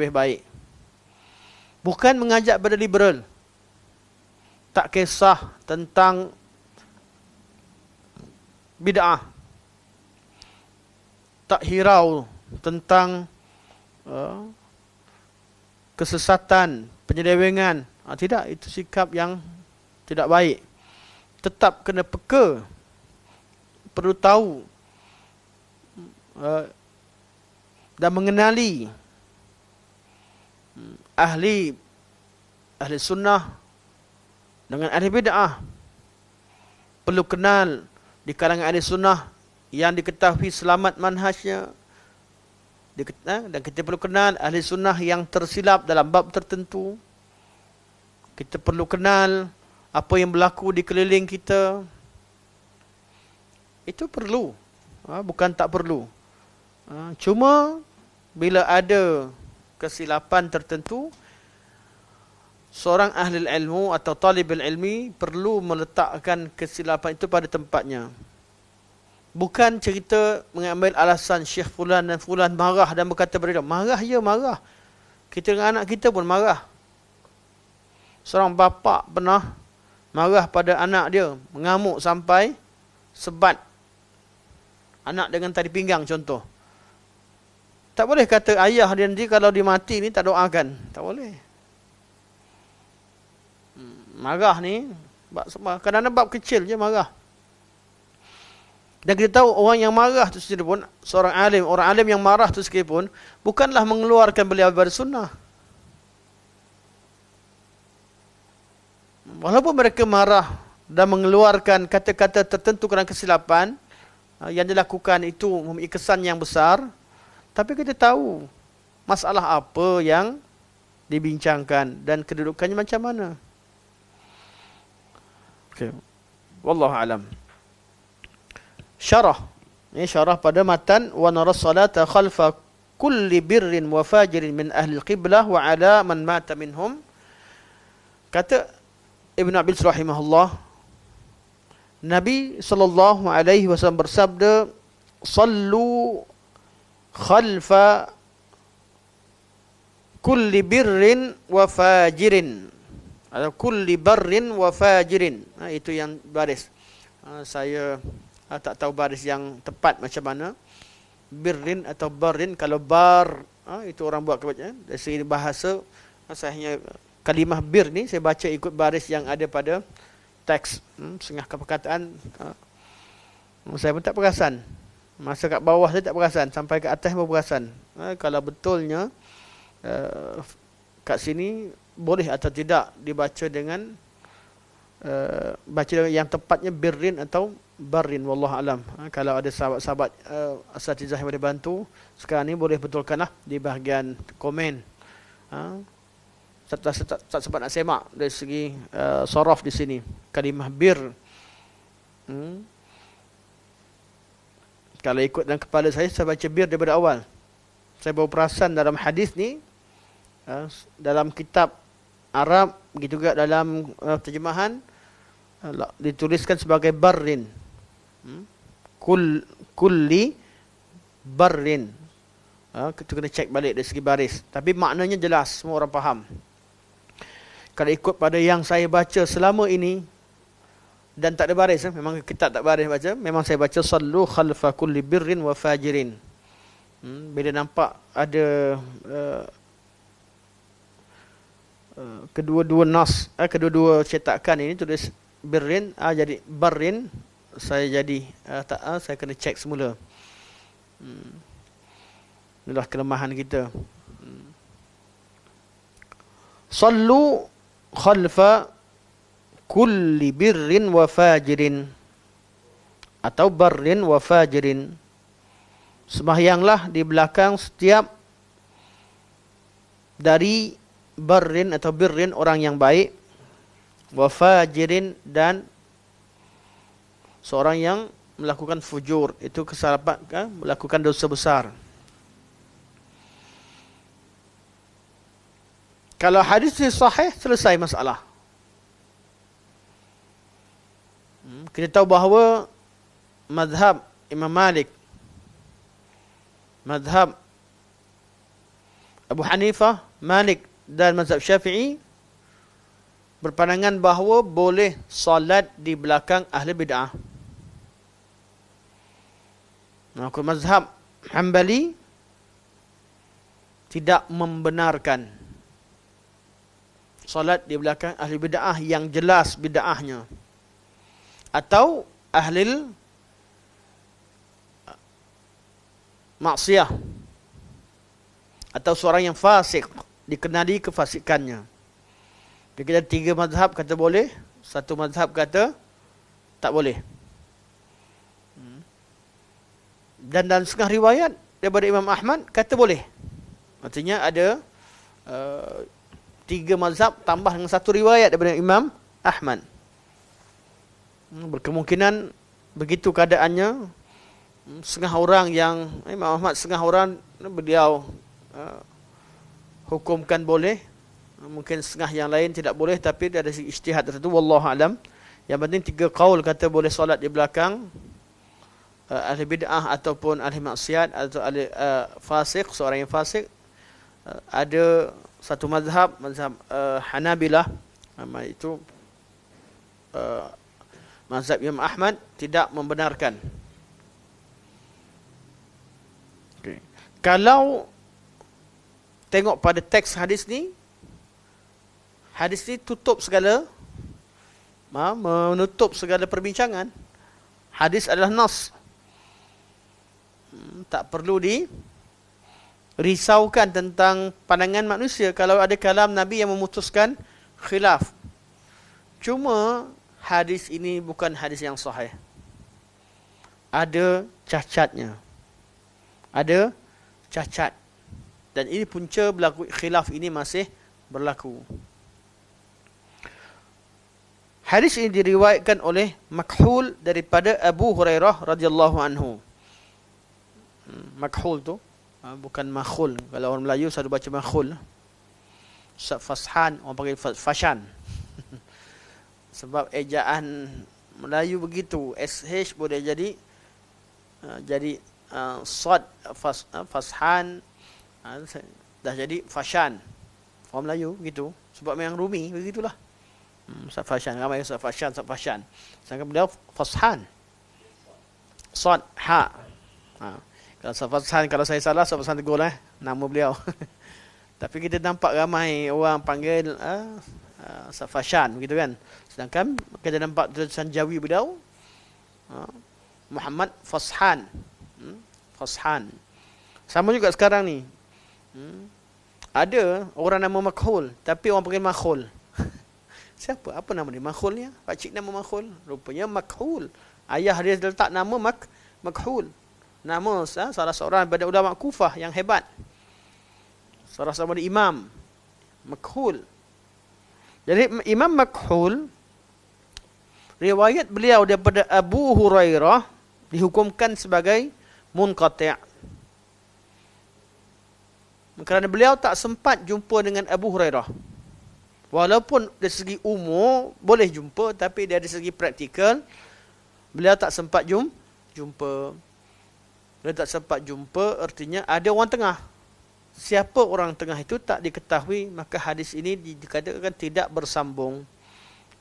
Speaker 1: baik. Bukan mengajak pada liberal. Tak kisah tentang bid'ah. Tak hirau tentang kesesatan, penyelewengan. Tidak, itu sikap yang tidak baik. Tetap kena peka. Perlu tahu dan mengenali ahli sunnah dengan ahli bid'ah. Perlu kenal di kalangan ahli sunnah yang diketahui selamat manhajnya, dan kita perlu kenal ahli sunnah yang tersilap dalam bab tertentu. Kita perlu kenal apa yang berlaku di keliling kita. Itu perlu, bukan tak perlu. Cuma bila ada kesilapan tertentu, seorang ahli ilmu atau talibul ilmi perlu meletakkan kesilapan itu pada tempatnya. Bukan cerita mengambil alasan Syekh Fulan dan Fulan marah dan berkata berbeza. Marah ya marah. Kita dengan anak kita pun marah. Seorang bapa pernah marah pada anak dia, mengamuk sampai sebat anak dengan tali pinggang contoh. Tak boleh kata ayah dia nanti kalau dia mati ni tak doakan. Tak boleh. Marah ni, kadang-kadang bab kecil je marah. Dan kita tahu orang yang marah tu sendiri pun, orang alim yang marah tu sendiri pun, bukanlah mengeluarkan beliau dari sunnah. Walaupun mereka marah dan mengeluarkan kata-kata tertentu kerana kesilapan, yang dilakukan itu mempunyai kesan yang besar, tapi kita tahu masalah apa yang dibincangkan dan kedudukannya macam mana. Okay. Wallahu alam. Syarah. Ini syarah pada matan wa nara salata khalfa kulli birrin wa fajirin min ahli al-qiblah wa ala man mata minhum. Kata Ibn Abil rahimahullah, Nabi sallallahu alaihi wasallam bersabda, "Sallu khalfa kulli birrin wa fajirin." Atau kulli barrin wa fajirin. Itu yang baris. Saya tak tahu baris yang tepat macam mana. Birrin atau barrin. Kalau bar, itu orang buat kebaca. Dari segi bahasa, saya hanya kalimah bir ni saya baca ikut baris yang ada pada teks. Setengah perkataan saya pun tak perasan. Masa kat bawah saya tak perasan, sampai kat atas baru perasan. Kalau betulnya kat sini boleh atau tidak dibaca dengan baca yang tepatnya birrin atau barrin, wallahu alam. Kalau ada sahabat-sahabat asatizah yang boleh bantu sekarang ni, boleh betulkanlah di bahagian komen. Tak sempat nak semak dari segi saraf di sini. Kalimah bir. Kalau ikut dalam kepala saya baca bir daripada awal. Saya baru perasan dalam hadis ni, dalam kitab Arab, begitu juga dalam terjemahan dituliskan sebagai barrin. Kulli barrin. Kita kena cek balik dari segi baris. Tapi maknanya jelas, semua orang faham. Kalau ikut pada yang saya baca selama ini, dan tak ada baris, memang kitab tak baris baca, memang saya baca sallu khalfa kulli birrin wa fajirin. Bila nampak ada kedua-dua nas, kedua-dua cetakan ini tulis birrin, jadi barrin, saya jadi saya kena cek semula. Inilah kelemahan kita. Sallu khalfa kulli birrin wa fajirin, atau barrin wa fajirin. Sembahyanglah di belakang setiap dari barrin atau birrin, orang yang baik, wa fajirin, dan seorang yang melakukan fujur, itu kesalahan, melakukan dosa besar. Kalau hadis ini sahih, selesai masalah. Kita tahu bahawa mazhab Imam Malik, mazhab Abu Hanifah, Malik dan mazhab Syafi'i berpandangan bahawa boleh salat di belakang ahli bid'ah. Maka mazhab Hanbali tidak membenarkan salat di belakang ahli bid'ah yang jelas bid'ahnya, atau ahli maksiyah, atau seorang yang fasik, dikenali kefasikannya. Jadi kita tiga mazhab kata boleh, satu mazhab kata tak boleh. Dan dalam setengah riwayat daripada Imam Ahmad kata boleh. Artinya ada tiga mazhab tambah dengan satu riwayat daripada Imam Ahmad. Berkemungkinan begitu keadaannya. Setengah orang yang Imam Ahmad, setengah orang beliau hukumkan boleh, mungkin setengah yang lain tidak boleh, tapi ada ijtihad tertentu, wallahu alam. Yang penting tiga qaul kata boleh solat di belakang ahli bid'ah ataupun ahli maksiat atau ahli fasik, seorang yang fasik. Ada satu mazhab Hanabilah, itu mazhab Imam Ahmad tidak membenarkan. Kalau tengok pada teks hadis ni tutup segala, menutup segala perbincangan. Hadis adalah nas. Tak perlu risaukan tentang pandangan manusia kalau ada kalam Nabi yang memutuskan khilaf. Cuma hadis ini bukan hadis yang sahih. Ada cacatnya. Ada cacat. Dan ini punca berlaku khilaf ini masih berlaku. Hadis ini diriwayatkan oleh Makhul daripada Abu Hurairah radhiyallahu anhu. Makhul tu bukan makhul. Kalau orang Melayu selalu baca makhul. Fashan, orang panggil fashan. Sebab ejaan Melayu begitu. SH boleh jadi sad, fashan, dah jadi fashan. Orang Melayu begitu. Sebab memang rumi begitulah. Fashan, ramai fashan. Sedangkan beliau fashan. Sad, ha. Kalau fashan, kalau saya salah, fashan tegur lah nama beliau. Tapi kita nampak ramai orang panggil fashan begitu kan. Sedangkan kita nampak tulisan Jawi beliau Muhammad Fashan. Fashan. Sama juga sekarang ni. Ada orang nama Makhul tapi orang panggil Makhul. Siapa? Apa nama dia? Makhulnya? Pakcik nama Makhul. Rupanya Makhul. Ayah dia letak nama Makhul. Nama salah seorang daripada ulama Kufah yang hebat. Salah seorang imam Makhul. Jadi Imam Makhul, riwayat beliau daripada Abu Hurairah dihukumkan sebagai munqati'. Kerana beliau tak sempat jumpa dengan Abu Hurairah. Walaupun dari segi umur boleh jumpa, tapi dari segi praktikal beliau tak sempat jumpa. Beliau tak sempat jumpa artinya ada orang tengah. Siapa orang tengah itu tak diketahui, maka hadis ini dikatakan tidak bersambung.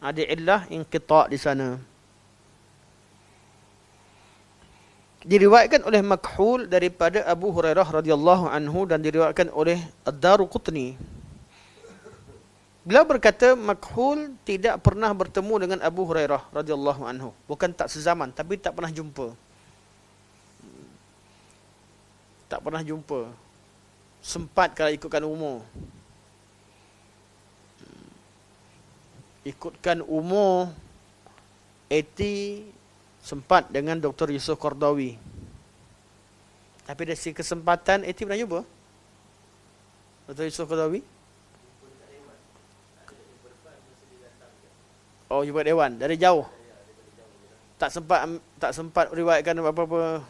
Speaker 1: Ada illah inqita' di sana. Diriwayatkan oleh Makhul daripada Abu Hurairah radhiyallahu anhu dan diriwayatkan oleh Ad-Daruqutni. Beliau berkata Makhul tidak pernah bertemu dengan Abu Hurairah radhiyallahu anhu. Bukan tak sezaman, tapi tak pernah jumpa. Tak pernah jumpa. Sempat kalau ikutkan umur. Ikutkan umur 80 sempat dengan Dr. Yusuf Qardawi. Tapi dari segi kesempatan 80 pernah jumpa? Dr. Yusuf Qardawi? Oh, jumpa Dewan dari jauh. Tak sempat riwayatkan apa-apa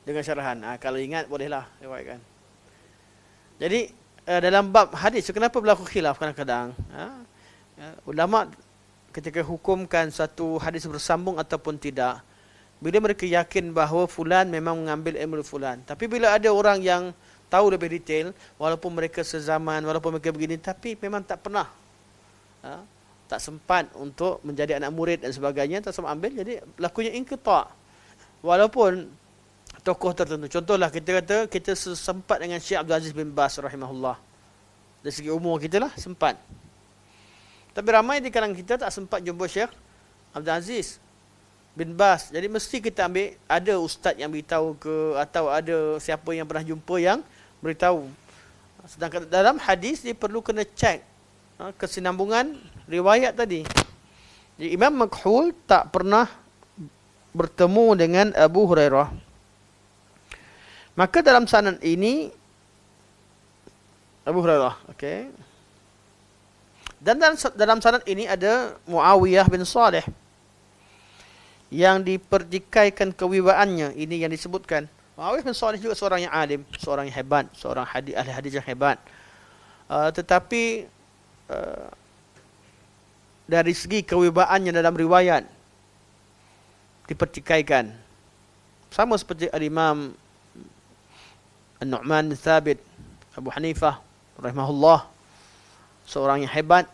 Speaker 1: dengan syarahan. Kalau ingat bolehlah riwayatkan. Jadi dalam bab hadis, kenapa berlaku khilaf kadang-kadang? Ulama ketika hukumkan satu hadis bersambung ataupun tidak, bila mereka yakin bahawa fulan memang mengambil ilmu fulan. Tapi bila ada orang yang tahu lebih detail, walaupun mereka sezaman, walaupun mereka begini, tapi memang tak pernah, tak sempat untuk menjadi anak murid dan sebagainya, tak sempat ambil, jadi lakunya inqita'. Walaupun tokoh tertentu. Contohlah kita kata kita sempat dengan Syekh Abdul Aziz bin Bas rahimahullah. Dari segi umur kita lah sempat. Tapi ramai di kalangan kita tak sempat jumpa Syekh Abdul Aziz bin Bas. Jadi mesti kita ambil ada ustaz yang beritahu ke, atau ada siapa yang pernah jumpa yang beritahu. Sedangkan dalam hadis dia perlu kena cek kesinambungan riwayat tadi. Jadi Imam Makhul tak pernah bertemu dengan Abu Hurairah. Maka dalam sanad ini Abu Hurairah, okey. Dan dalam sanad ini ada Muawiyah bin Saleh yang dipertikaikan kewibawaannya. Ini yang disebutkan. Muawiyah bin Saleh juga seorang yang alim, seorang yang hebat, seorang ahli hadis yang hebat. Tetapi dari segi kewibawaannya dalam riwayat dipertikaikan. Sama seperti Al-Imam An-Nu'man bin Thabit, Abu Hanifah rahimahullah, seorang yang hebat,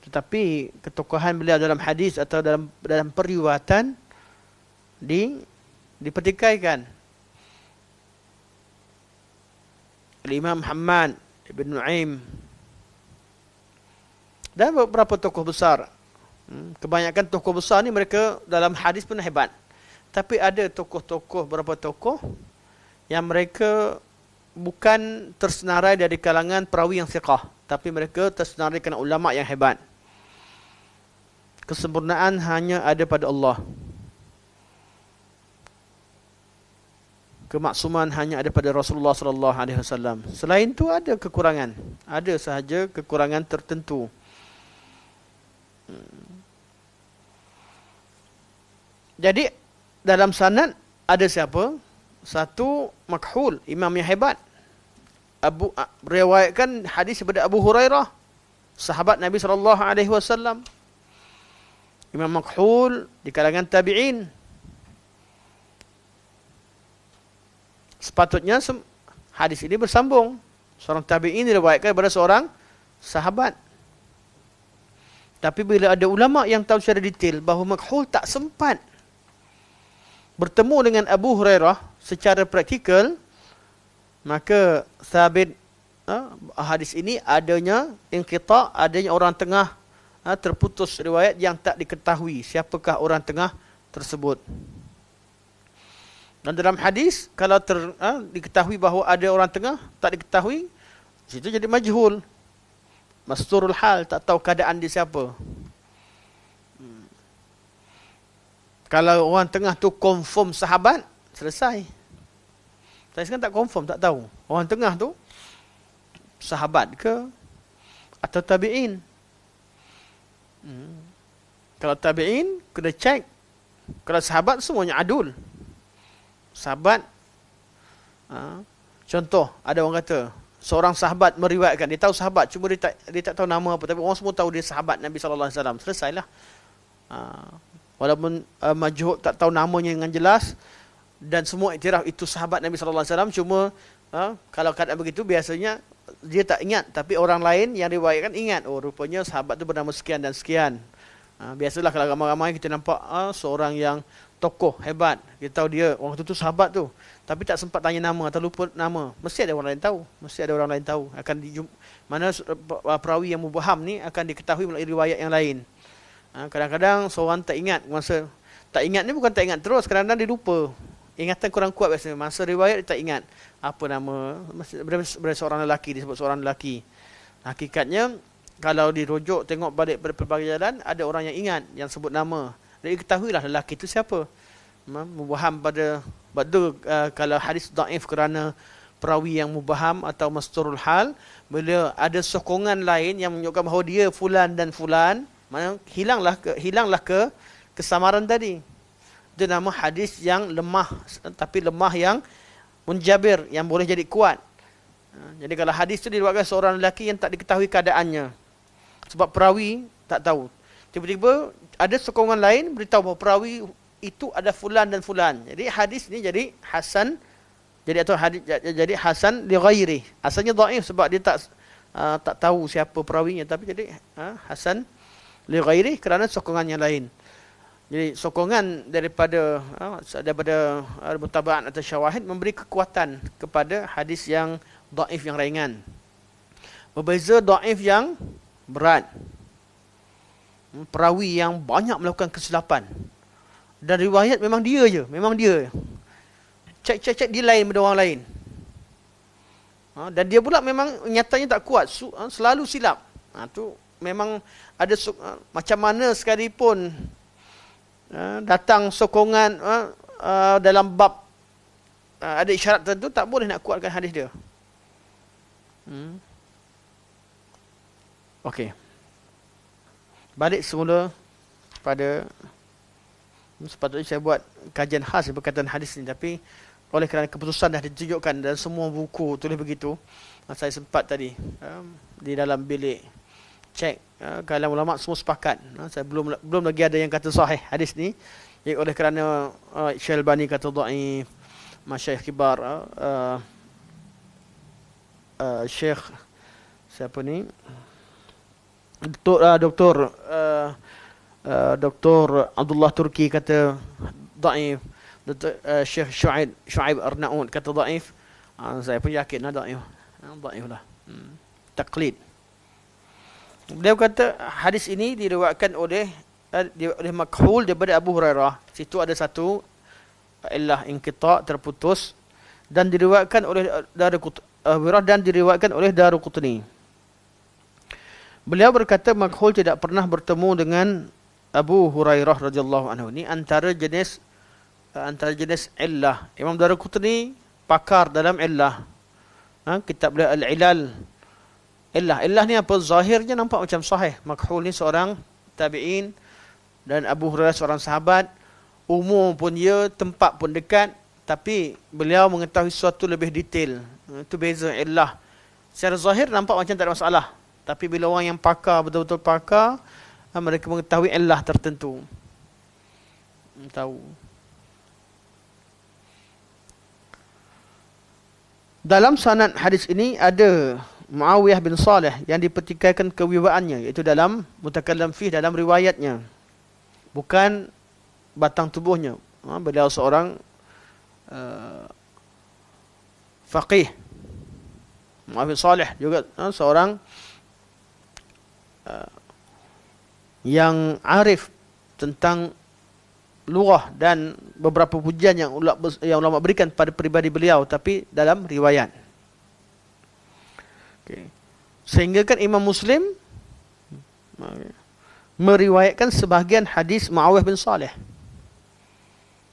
Speaker 1: tetapi ketokohan beliau dalam hadis atau dalam periwayatan dipertikaikan. Imam Muhammad Ibn Nu'aim, dan beberapa tokoh besar. Kebanyakan tokoh besar ni mereka dalam hadis pun hebat. Tapi ada tokoh-tokoh, beberapa tokoh yang mereka bukan tersenarai dari kalangan perawi yang siqah, tapi mereka tersenarai kerana ulama yang hebat. Kesempurnaan hanya ada pada Allah. Kemaksuman hanya ada pada Rasulullah sallallahu alaihi wasallam. Selain itu ada kekurangan. Ada sahaja kekurangan tertentu. Jadi dalam sanad ada siapa? Satu makhul, imam yang hebat. Riwayatkan hadis daripada Abu Hurairah, sahabat Nabi sallallahu alaihi wasallam. Imam makhul di kalangan tabi'in. Sepatutnya hadis ini bersambung. Seorang tabi'in diriwayatkan daripada seorang sahabat. Tapi bila ada ulama yang tahu secara detail bahawa makhul tak sempat bertemu dengan Abu Hurairah secara praktikal, maka sabit hadis ini adanya inqita', adanya orang tengah, terputus riwayat yang tak diketahui siapakah orang tengah tersebut. Dan dalam hadis kalau diketahui bahawa ada orang tengah tak diketahui, situ jadi majhul, masturul hal, tak tahu keadaan dia siapa. Kalau orang tengah tu confirm sahabat, selesai. Tapi sekarang tak confirm, tak tahu. Orang tengah tu sahabat ke atau tabi'in. Kalau tabi'in, kena cek. Kalau sahabat, semuanya adul. Sahabat, contoh, ada orang kata, seorang sahabat meriwayatkan, dia tahu sahabat, cuma dia tak tahu nama apa, tapi orang semua tahu dia sahabat Nabi SAW. Selesailah. Walaupun majhul, tak tahu namanya dengan jelas, dan semua iktiraf itu sahabat Nabi SAW, cuma kalau keadaan begitu biasanya dia tak ingat, tapi orang lain yang riwayatkan ingat, oh rupanya sahabat tu bernama sekian dan sekian. Biasalah kalau ramai-ramai kita nampak seorang yang tokoh hebat, kita tahu dia orang tu sahabat tu, tapi tak sempat tanya nama atau lupa nama, mesti ada orang lain tahu, akan mana perawi yang mubham ni akan diketahui melalui riwayat yang lain. Kadang-kadang seorang tak ingat, masa tak ingat ni bukan tak ingat terus, kadang-kadang dia lupa, ingatan kurang kuat biasanya, masa riwayat dia tak ingat apa nama, berapa seorang lelaki, disebut seorang lelaki. Hakikatnya kalau dirujuk tengok balik pada pelbagai jalan, ada orang yang ingat, yang sebut nama, jadi ketahuilah lelaki itu siapa. Mubham pada kalau hadis dhaif kerana perawi yang mubham atau masturul hal, bila ada sokongan lain yang menunjukkan bahawa dia fulan dan fulan, mana hilanglah kesamaran tadi. Itu nama hadis yang lemah, tapi lemah yang munjabir, yang boleh jadi kuat. Jadi kalau hadis itu diriwayatkan seorang lelaki yang tak diketahui keadaannya, sebab perawi tak tahu, tiba-tiba ada sokongan lain beritahu bahawa perawi itu ada fulan dan fulan, jadi hadis ini jadi hasan, jadi hasan li ghairi. Asalnya dhaif sebab dia tak tahu siapa perawinya, tapi jadi hasan li ghairi kerana sokongan yang lain. Jadi sokongan daripada mutaba'at atau syawahid memberi kekuatan kepada hadis yang dhaif yang ringan. Berbeza dhaif yang berat, perawi yang banyak melakukan kesilapan, dan riwayat memang dia je, cek dia lain daripada orang lain, dan dia pula memang nyatanya tak kuat, selalu silap. Tu memang ada macam mana sekalipun datang sokongan dalam bab ada isyarat tertentu, tak boleh nak kuatkan hadis dia. Okey, balik semula pada, sepatutnya saya buat kajian khas berkaitan hadis ni, tapi oleh kerana keputusan dah ditunjukkan dan semua buku tulis begitu, saya sempat tadi di dalam bilik cek kalangan ulama semua sepakat. Saya belum lagi ada yang kata sahih hadis ni. Jadi oleh kerana Syekh Albani kata dhaif, masyayikh kibar, Syekh siapa ni, Dr. Abdullah Turki kata dhaif, Syekh Shu'aib Arnaud kata dhaif. Saya pun yakinlah dhaif. Dhaif lah. Taqlid. Beliau kata hadis ini diriwayatkan oleh Makhul daripada Abu Hurairah. Situ ada satu illah inqita', terputus, dan diriwayatkan oleh Daruqutni. Beliau berkata Makhul tidak pernah bertemu dengan Abu Hurairah radhiyallahu anhu. Ini antara jenis illah. Imam Daruqutni pakar dalam illah. Kitab beliau Al-Ilal. Illah ni apa? Zahirnya nampak macam sahih. Makhul ni seorang tabi'in dan Abu Hurairah seorang sahabat. Umur pun dia, tempat pun dekat, tapi beliau mengetahui sesuatu lebih detail. Itu beza illah. Secara zahir nampak macam tak ada masalah, tapi bila orang yang pakar, betul-betul pakar, mereka mengetahui illah tertentu. Tahu. Dalam sanad hadis ini ada Muawiyah bin Saleh yang dipertikaikan kewibaannya, iaitu dalam mutakallam fih, dalam riwayatnya, bukan batang tubuhnya. Beliau seorang faqih. Muawiyah bin Saleh juga seorang yang arif tentang lughah dan beberapa pujian yang ulama berikan pada peribadi beliau, tapi dalam riwayat. Okay. Sehingga kan Imam Muslim meriwayatkan sebahagian hadis Muawiyah bin Saleh.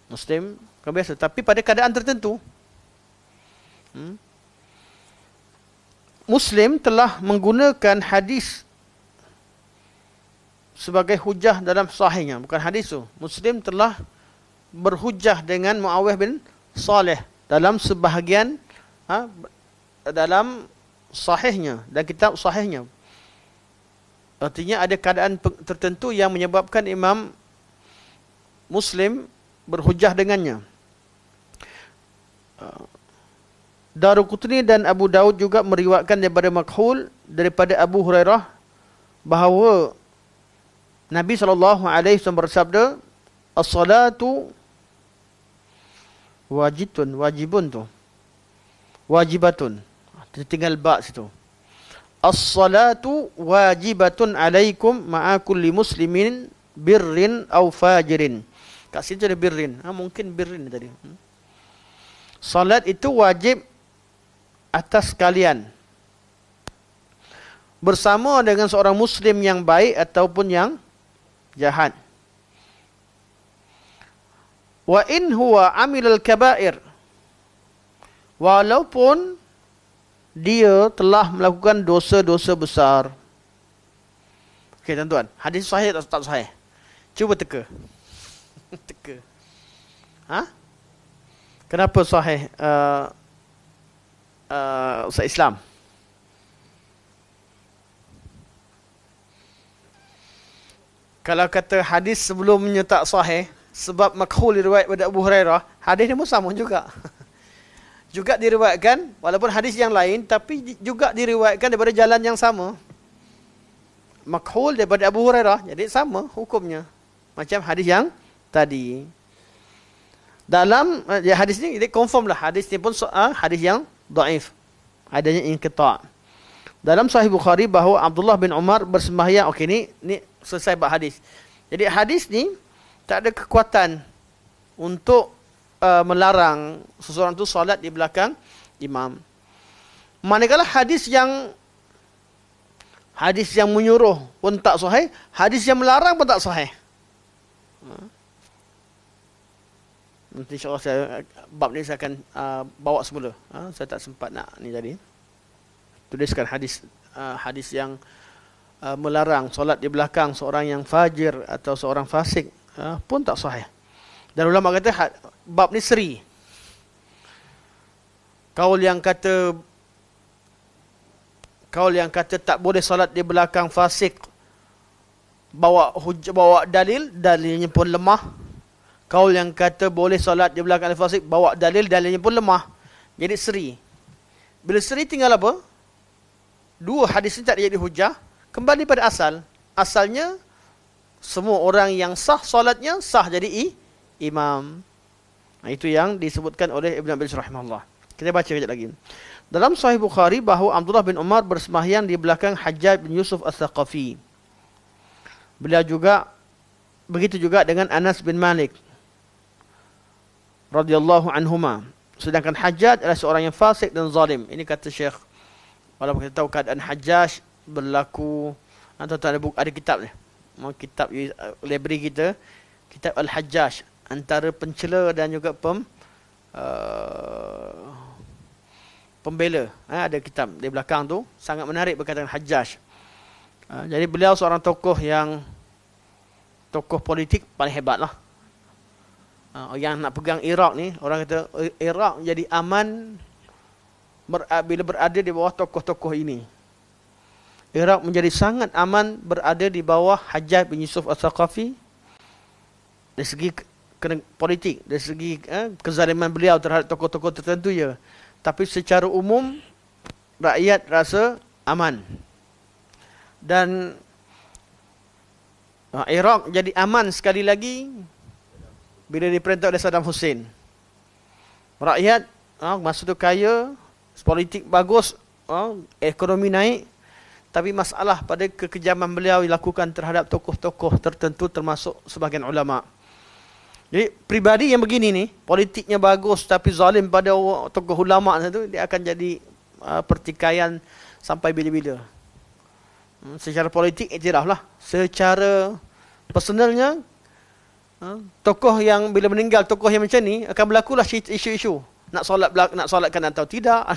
Speaker 1: Muslim kan biasa, tapi pada keadaan tertentu. Muslim telah menggunakan hadis sebagai hujah dalam sahihnya, bukan hadis tu. Muslim telah berhujah dengan Muawiyah bin Saleh dalam sebahagian dalam sahihnya dan kitab sahihnya. Artinya ada keadaan tertentu yang menyebabkan Imam Muslim berhujah dengannya. Daruqutni dan Abu Daud juga meriwayatkan daripada Makhul daripada Abu Hurairah bahawa Nabi SAW bersabda, as-salatu wajibun tu. Wajibatun. Tinggal ba' situ. As-salatu wajibatun alaikum ma'a kulli muslimin birrin aw fajirin. Kat situ ada birrin. Mungkin birrin tadi. Salat itu wajib atas kalian, bersama dengan seorang muslim yang baik ataupun yang jahat. Wa in huwa amilal kaba'ir, walaupun dia telah melakukan dosa-dosa besar. Okey tuan-tuan, hadis sahih atau tak sahih? Cuba teka. Teka. Kenapa sahih Ustaz Islam? Kalau kata hadis sebelumnya tak sahih sebab Makhul diriwayat pada Abu Hurairah, hadis ni pun sama juga. Juga diriwayatkan, walaupun hadis yang lain, tapi juga diriwayatkan daripada jalan yang sama. Makhul daripada Abu Hurairah, jadi sama hukumnya macam hadis yang tadi. Dalam hadis ni dia confirm lah, hadis ni pun hadis yang dhaif, adanya inqita'. Dalam Sahih Bukhari bahawa Abdullah bin Umar bersembahyang. Okey, ni selesai bab hadis. Jadi hadis ni tak ada kekuatan untuk melarang seseorang tu solat di belakang imam. Manakala hadis yang menyuruh pun tak sahih, hadis yang melarang pun tak sahih. Nanti insya-Allah bab ni saya akan bawa semula. Saya tak sempat nak ni tadi. Tuliskan hadis yang melarang solat di belakang seorang yang fajir atau seorang fasik pun tak sahih. Dan ulama kata bab ni seri. Kaul yang kata tak boleh solat di belakang fasik bawa dalilnya pun lemah. Kaul yang kata boleh solat di belakang fasik bawa dalilnya pun lemah. Jadi seri. Bila seri tinggal apa? Dua hadis ini tak jadi hujah. Kembali pada asal. Asalnya semua orang yang sah solatnya sah jadi imam. Itu yang disebutkan oleh Ibn Abil rahimahullah. Kita baca kejap lagi. Dalam Sahih Bukhari bahawa Abdullah bin Umar bersembahyang di belakang Hajjaj bin Yusuf Al-Thaqafi. Beliau juga begitu juga dengan Anas bin Malik radhiyallahu anhuma. Sedangkan Hajjaj adalah seorang yang fasik dan zalim. Ini kata Syekh. Walaupun kita tahu keadaan Hajjaj berlaku, atau ada kitab ni. Kitab library kita, kitab Al-Hajjaj, antara pencela dan juga pembela. Ada kitab di belakang tu, sangat menarik berkaitan Hajjaj. Jadi beliau seorang tokoh politik paling hebat lah. Yang nak pegang Iraq ni, orang kata Iraq jadi aman bila berada di bawah tokoh-tokoh ini. Iraq menjadi sangat aman berada di bawah Hajjaj bin Yusuf Al-Thaqafi dari segi politik, dari segi kezaliman beliau terhadap tokoh-tokoh tertentu ya. Tapi secara umum rakyat rasa aman. Dan Iraq jadi aman sekali lagi bila diperintah oleh Saddam Hussein. Rakyat masa tu kaya, politik bagus, ekonomi naik, tapi masalah pada kekejaman beliau dilakukan terhadap tokoh-tokoh tertentu termasuk sebahagian ulama. Jadi pribadi yang begini ni, politiknya bagus tapi zalim pada tokoh ulama tu, dia akan jadi pertikaian sampai bila-bila. Secara politik iktiraf lah. Secara personalnya, tokoh yang bila meninggal, tokoh yang macam ni akan berlakulah isu-isu. Nak solatkan atau tidak.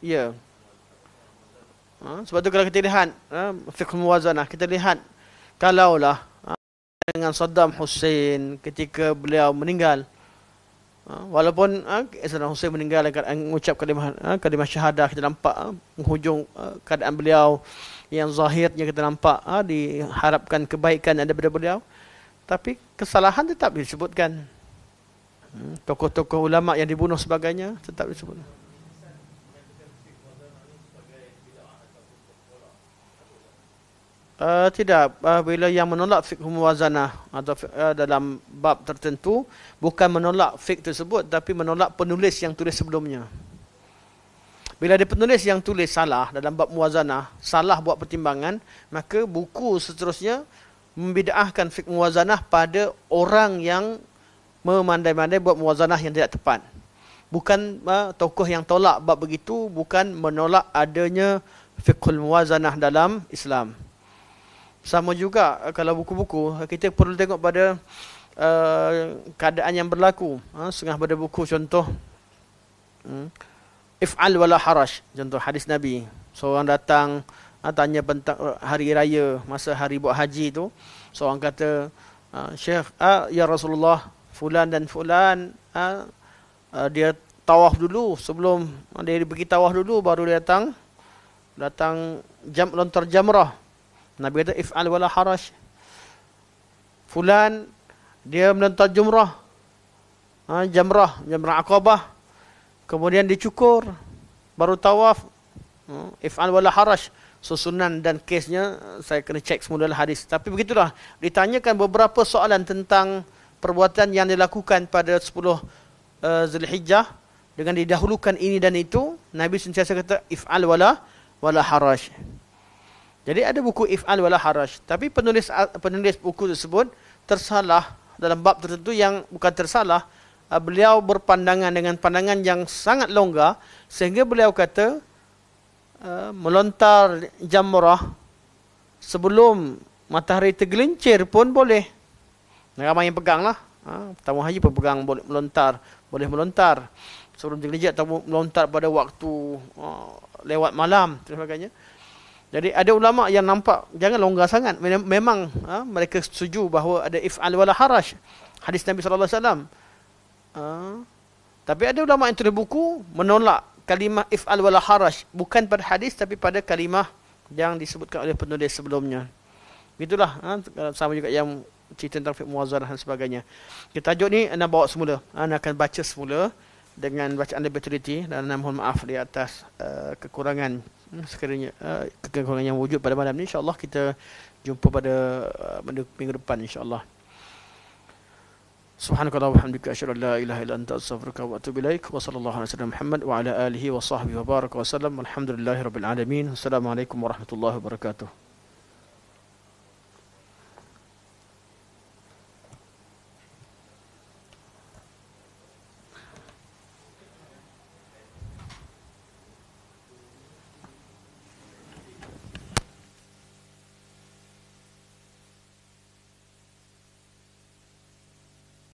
Speaker 1: Ya. Sebab tu kalau kita lihat fiqh muwazanah, kita lihat kalaulah dengan Saddam Hussein ketika beliau meninggal, walaupun Saddam Hussein meninggal mengucap kalimah syahadah, kita nampak menghujung keadaan beliau yang zahirnya kita nampak diharapkan kebaikan daripada beliau, tapi kesalahan tetap disebutkan. Tokoh-tokoh ulama yang dibunuh sebagainya tetap disebut. Tidak, bila yang menolak fiqh muwazanah atau dalam bab tertentu, bukan menolak fiqh tersebut, tapi menolak penulis yang tulis sebelumnya. Bila ada penulis yang tulis salah dalam bab muwazanah, salah buat pertimbangan, maka buku seterusnya membida'ahkan fiqh muwazanah pada orang yang memandai-mandai buat muwazanah yang tidak tepat. Bukan tokoh yang tolak bab begitu, bukan menolak adanya fiqhul muwazanah dalam Islam. Sama juga kalau buku-buku, kita perlu tengok pada keadaan yang berlaku. Setengah pada buku contoh if'al wala harash, contoh hadis Nabi. Seorang datang tanya tentang hari raya, masa hari buat haji tu. Seorang kata, Syekh, ya Rasulullah, fulan dan fulan dia tawaf dulu, sebelum dia pergi tawaf dulu baru dia datang lontar jamrah. Nabi kata if'al wala harash. Fulan dia melontar jumrah, jamrah Aqabah, kemudian dicukur baru tawaf, if'al wala harash. Susunan dan kesnya saya kena cek semula hadis. Tapi begitulah, ditanyakan beberapa soalan tentang perbuatan yang dilakukan pada 10 Zulhijjah dengan didahulukan ini dan itu. Nabi sentiasa kata if'al wala harash. Jadi ada buku if'al wala harash, tapi penulis buku tersebut tersalah dalam bab tertentu yang bukan tersalah. Beliau berpandangan dengan pandangan yang sangat longgar, sehingga beliau kata melontar jamrah sebelum matahari tergelincir pun boleh. Ramai yang pegang lah. Tamu haji pun pegang boleh melontar sebelum tergelincir, atau melontar pada waktu lewat malam dan sebagainya. Jadi ada ulama yang nampak jangan longgar sangat. Memang mereka setuju bahawa ada if'al wala harash, hadis Nabi sallallahu alaihi wasallam. Tapi ada ulama yang tulis buku menolak kalimah if'al wala harash, bukan pada hadis tapi pada kalimah yang disebutkan oleh penulis sebelumnya. Gitulah, sama juga yang cerita tentang fiqh muwazanah dan sebagainya. Kita tajuk ni anda bawa semula. Anda akan baca semula dengan bacaan lebih teliti, dan mohon maaf di atas kekurangan sekiranya kekurangan yang wujud pada malam ni. InsyaAllah kita jumpa pada minggu depan insyaAllah. Subhanakallahumma wa bihamdika asyhadu an la ilaha illa anta astaghfiruka wa atubu ilaik. Wa sallallahu alaihi wasallam Muhammad wa ala alihi wa sahbihi wa baraka wa sallam. Alhamdulillahirabbil alamin. Assalamualaikum warahmatullahi wabarakatuh.